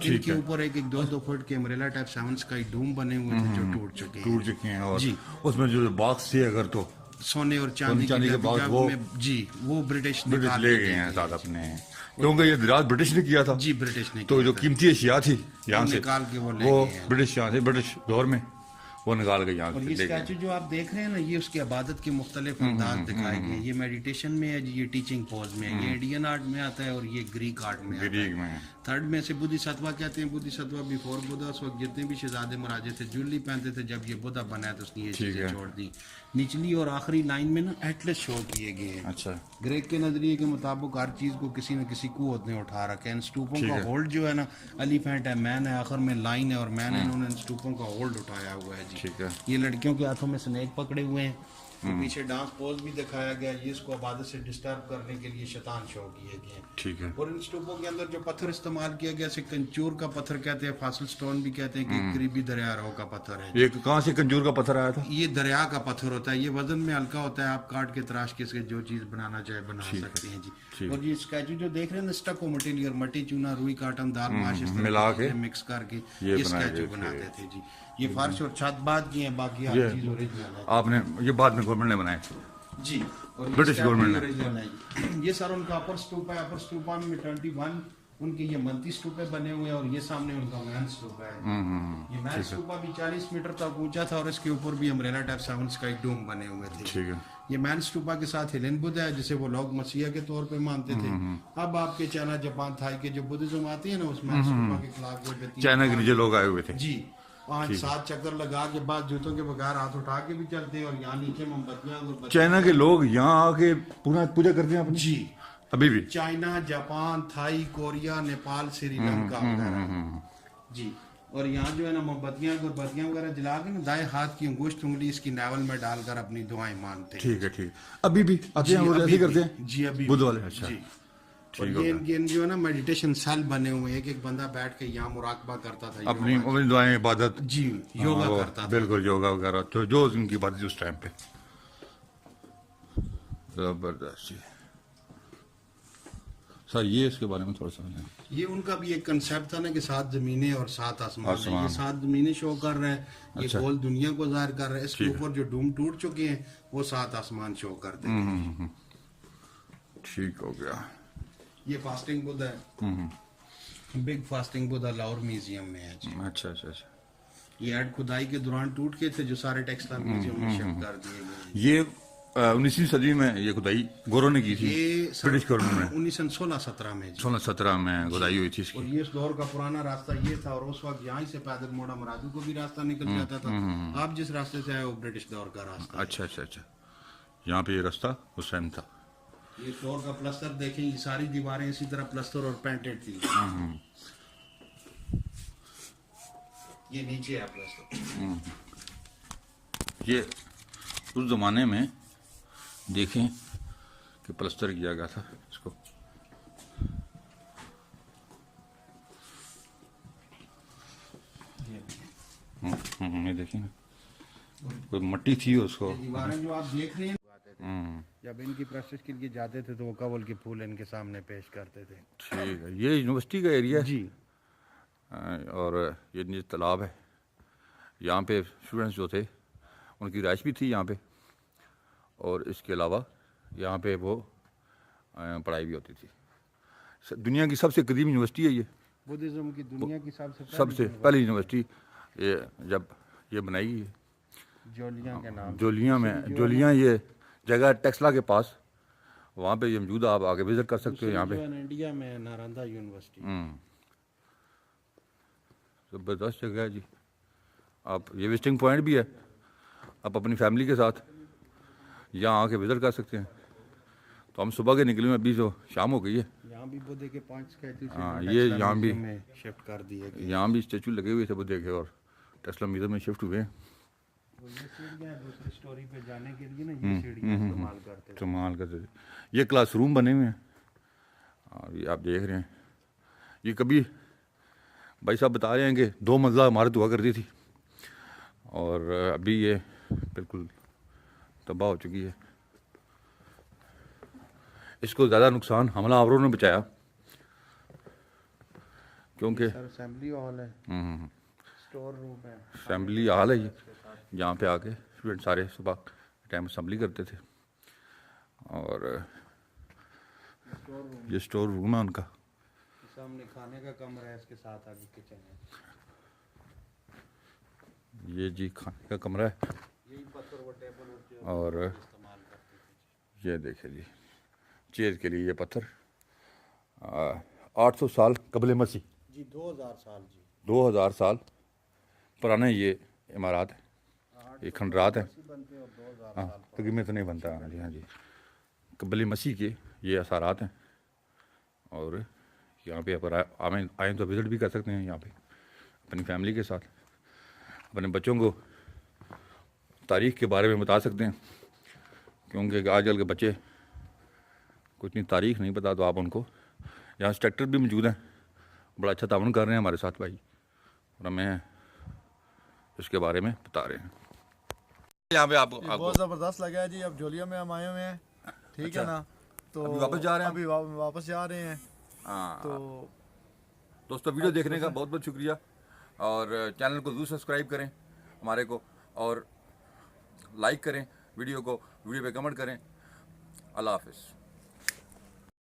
इनके ऊपर एक 2-2 फुट के अम्ब्रेला टाइप 7 स्काई डूम बने हुए थे जो टूट चुके हैं। और जी। उसमें जो बॉक्स थे अगर तो सोने और चांदी के बाद वो ब्रिटिश ले गए हैं साथ अपने, क्योंकि ये दराज ब्रिटिश ने किया था। जी, ब्रिटिश ने तो जो कीमती अशिया थी यहाँ से निकाल के वो ले वो गए हैं। ब्रिटिश यहाँ से ब्रिटिश दौर में वो निकाल के यहाँ और से ये ले गए। स्टैचू जो आप देख रहे हैं ना, ये उसकी इबादत के मुख्तलिफ अंदाज दिखाए गए हैं। ये मेडिटेशन में है जी, ये टीचिंग पोज में है, ये इंडियन आर्ट में आता है और ये ग्रीक आर्ट में आता है। ग्रीक में। थर्ड में से बुद्धिसत्वा कहते हैं। बुद्धिसत्वा बिफोर बुद्धा। उस वक्त जितने भी शहजादे महाराजे थे ज्वेलरी पहनते थे। जब ये बुद्धा बनाया तो उसने ये चीजें छोड़ दी। निचली और आखिरी लाइन में ना एटलस शो किए गए हैं। अच्छा। ग्रेक के नजरिए के मुताबिक हर चीज को किसी न किसी कुव्वत ने उठा रखा है। इन स्टूपों का होल्ड जो है ना, एलिफेंट है, मैन है, आखिर में लाइन है और मैन है, इन्होंने इन स्टूपों का होल्ड उठाया हुआ है जी। ठीक है। ये लड़कियों के हाथों में स्नेक पकड़े हुए हैं। तो पीछे डांस पोज भी दिखाया गया। ये इसको इबादत से डिस्टर्ब करने के लिए शैतान शो किए गए हैं। ठीक है। और इन स्टूपों के अंदर जो पत्थर इस्तेमाल किया गया, कंचूर का पत्थर कहते हैं, फासिल स्टोन भी कहते हैं, कि करीबी दरिया रो का पत्थर है। ये कहाँ से कंजूर का पत्थर आया था? ये दरिया का पत्थर होता है। ये वजन में हल्का होता है। आप काट के तराश के इसके जो चीज बनाना चाहे बना सकते हैं जी। और ये स्टैचू जो देख रहे हैं ना, स्टको मटेरियल, मट्टी चूना, रुई काटन, दाल माश मिला के मिक्स करके ये स्टैचू बनाते थे जी। ये फर्श और छत बाद की है, बाकी हर चीज ओरिजिनल है। आपने ये बाद में गवर्नमेंट ने बनाए जी। और ब्रिटिश गवर्नमेंट ने। ये सर उनका अपर स्तूप है। अपर स्तूपा में 21 उनके ये मंती स्तूपे बने हुए हैं और ये सामने उनका मैन स्तूपा है। ये मैन स्तूपा भी 40 मीटर तक ऊंचा था और इसके ऊपर भी अम्ब्रेला टाइप 7 स्काई डोम बने हुए थे। ठीक है। ये मैन स्तूपा के साथ हेलेन बुद्ध है, जिसे वो लोग मसीहा के तौर पे मानते थे। अब आपके चाइना, जापान, थाई के जो बुद्धिज्म आती है ना, उस मैन स्तूपा के खिलाफ चाइना के नीचे लोग आए हुए थे जी। 5-7 चक्कर लगा के बाद जूतों के बगैर हाथ उठा के भी चलते हैं और यहाँ नीचे मोमबत्तियां। चाइना के लोग यहाँ आके पूजा करते हैं अपनी जी। अभी भी China, Japan, Thai, Korea, Nepal, Sri Lanka वगैरह जी। और यहाँ जो है ना मोमबत्तियां वगैरह जला के ना दाएं हाथ की अंगुष्ठ उंगली इसकी नावल में डालकर अपनी दुआएं मांगते हैं। ठीक है। ठीक, अभी भी आते हैं वो ऐसे करते हैं जी। अभी बुद्ध वाले। अच्छा जी। और ये इनके जो है ना मेडिटेशन सेल बने हुए हैं। एक बंदा बैठ के यहाँ मुराकबा करता था, अपनी दुआएं, इबादत जी, योगा करता था। बिल्कुल योगा वगैरह तो जो उनकी इबादत उस टाइम पे। जबरदस्त जी। सर ये इसके बारे में थोड़ा सा ये उनका भी एक कंसेप्ट था ना कि 7 जमीनें और 7 आसमान। ये 7 जमीनें शो कर रहे हैं, ये गोल दुनिया को जाहिर कर रहे हैं। इसके ऊपर जो डूम टूट चुके हैं वो 7 आसमान शो करते हैं। ठीक हो गया। ये फास्टिंग बुद्ध है। Big fasting Buddha Lahore museum में है जी। अच्छा अच्छा अच्छा। ये ऐड खुदाई के दौरान टूट के थे, जो सारे टेक्सटाइल म्यूजियम में शिफ्ट कर दिए गए। ये 19वीं सदी में ये खुदाई गोरों ने की थी, ब्रिटिश गवर्नमेंट में। 1916-17 में 16-17 में खुदाई हुई थी इसकी। और ये इस दौर का पुराना रास्ता ये था। और उस वक्त यहाँ से पैदल मोड़ा मरादू को भी रास्ता निकल जाता था। आप जिस रास्ते से आए वो ब्रिटिश दौर का रास्ता। अच्छा अच्छा अच्छा। यहाँ पे ये रास्ता उस टाइम था। ये दौर का प्लस्तर देखें, ये सारी दीवारें इसी तरह प्लस्तर और पेंटेड थी। ये नीचे है प्लस्तर। ये उस जमाने में देखें कि प्लस्तर किया गया था इसको। ये देखें ना, कोई मट्टी थी उसको। दीवारें जो आप देख रहे हैं, जब इनकी प्रस्तुत के लिए जाते थे तो वो कवल के फूल इनके सामने पेश करते थे। ठीक है। ये यूनिवर्सिटी का एरिया है जी। और ये नीचे तालाब है। यहाँ पे स्टूडेंट्स जो थे उनकी रहाइश भी थी यहाँ पे। और इसके अलावा यहाँ पे वो पढ़ाई भी होती थी। दुनिया की सबसे कदीम यूनिवर्सिटी है ये। बुद्धिज्म की दुनिया की सबसे पहली यूनिवर्सिटी ये जब ये बनाई गई जोलियां के नाम। जोलियां में, जोलियां ये जगह टेक्सला के पास वहाँ पे ये मौजूद है, आप आके विज़िट कर सकते हो यहाँ पे। इंडिया में नालंदा यूनिवर्सिटी। ज़बरदस्त जगह है जी। आप ये विजिटिंग पॉइंट भी है, आप अपनी फैमिली के साथ यहाँ आके विज़िट कर सकते हैं। तो हम सुबह के निकले हैं, अभी तो शाम हो गई है। यहाँ भी बुद्ध के 5 स्टैचू हाँ, ये यहाँ भी शिफ्ट कर दिए गए। यहाँ भी स्टैचू लगे हुए थे बुद्ध के, और टेस्ला म्यूजियम में शिफ्ट हुए हैं। तो ये सीढ़ियाँ दूसरी स्टोरी पे जाने के लिए ना ये सीढ़ियाँ इस्तेमाल करते थे। इस्तेमाल करते थे। ये क्लासरूम बने हुए हैं, और ये आप देख रहे हैं। ये कभी भाई साहब बता रहे हैं कि 2 मंजिला इमारत हुआ करती थी, और अभी ये बिल्कुल तबाह हो चुकी है। इसको ज़्यादा नुकसान हमलावरों ने बचाया, क्योंकि सर असेंबली हॉल है, स्टोर रूम है, असेंबली हॉल है ये, जहाँ पे आके स्टूडेंट सारे सुबह टाइम असेंबली करते थे। और ये स्टोर रूम है उनका। सामने खाने का कमरा है, इसके साथ आगे किचन है। ये जी खाने का कमरा है, यही पत्थर वो टेबल और इस्तेमाल करते थे। ये देखिए जी चेयर के लिए ये पत्थर 800 साल कबल मसीह, जी 2000 साल जी 2000 साल पुराने ये इमारत है, ये खंडरात है। बनते और 2000 हाँ, तकरीबन तो नहीं बनता। हाँ जी, हाँ जी, कबल मसीह के ये असरात हैं। और यहाँ पे अगर आए तो विज़िट भी कर सकते हैं यहाँ पे अपनी फैमिली के साथ। अपने बच्चों को तारीख़ के बारे में बता सकते हैं, क्योंकि आजकल के बच्चे को इतनी तारीख़ नहीं पता। तो आप उनको, यहाँ इंस्ट्रक्टर भी मौजूद हैं, बड़ा अच्छा ताउन कर रहे हैं हमारे साथ भाई, और हमें इसके बारे में बता रहे हैं। यहाँ पे आपको बहुत ज़बरदस्त लगा है जी। अब जोलिया में हम आए हुए हैं, ठीक है ना। तो अभी वापस जा रहे हैं? अभी वापस जा रहे हैं। हाँ, तो दोस्तों वीडियो देखने का बहुत बहुत शुक्रिया, और चैनल को ज़रूर सब्सक्राइब करें हमारे को, और लाइक करें वीडियो को, वीडियो पे कमेंट करें। अल्लाह हाफिज़।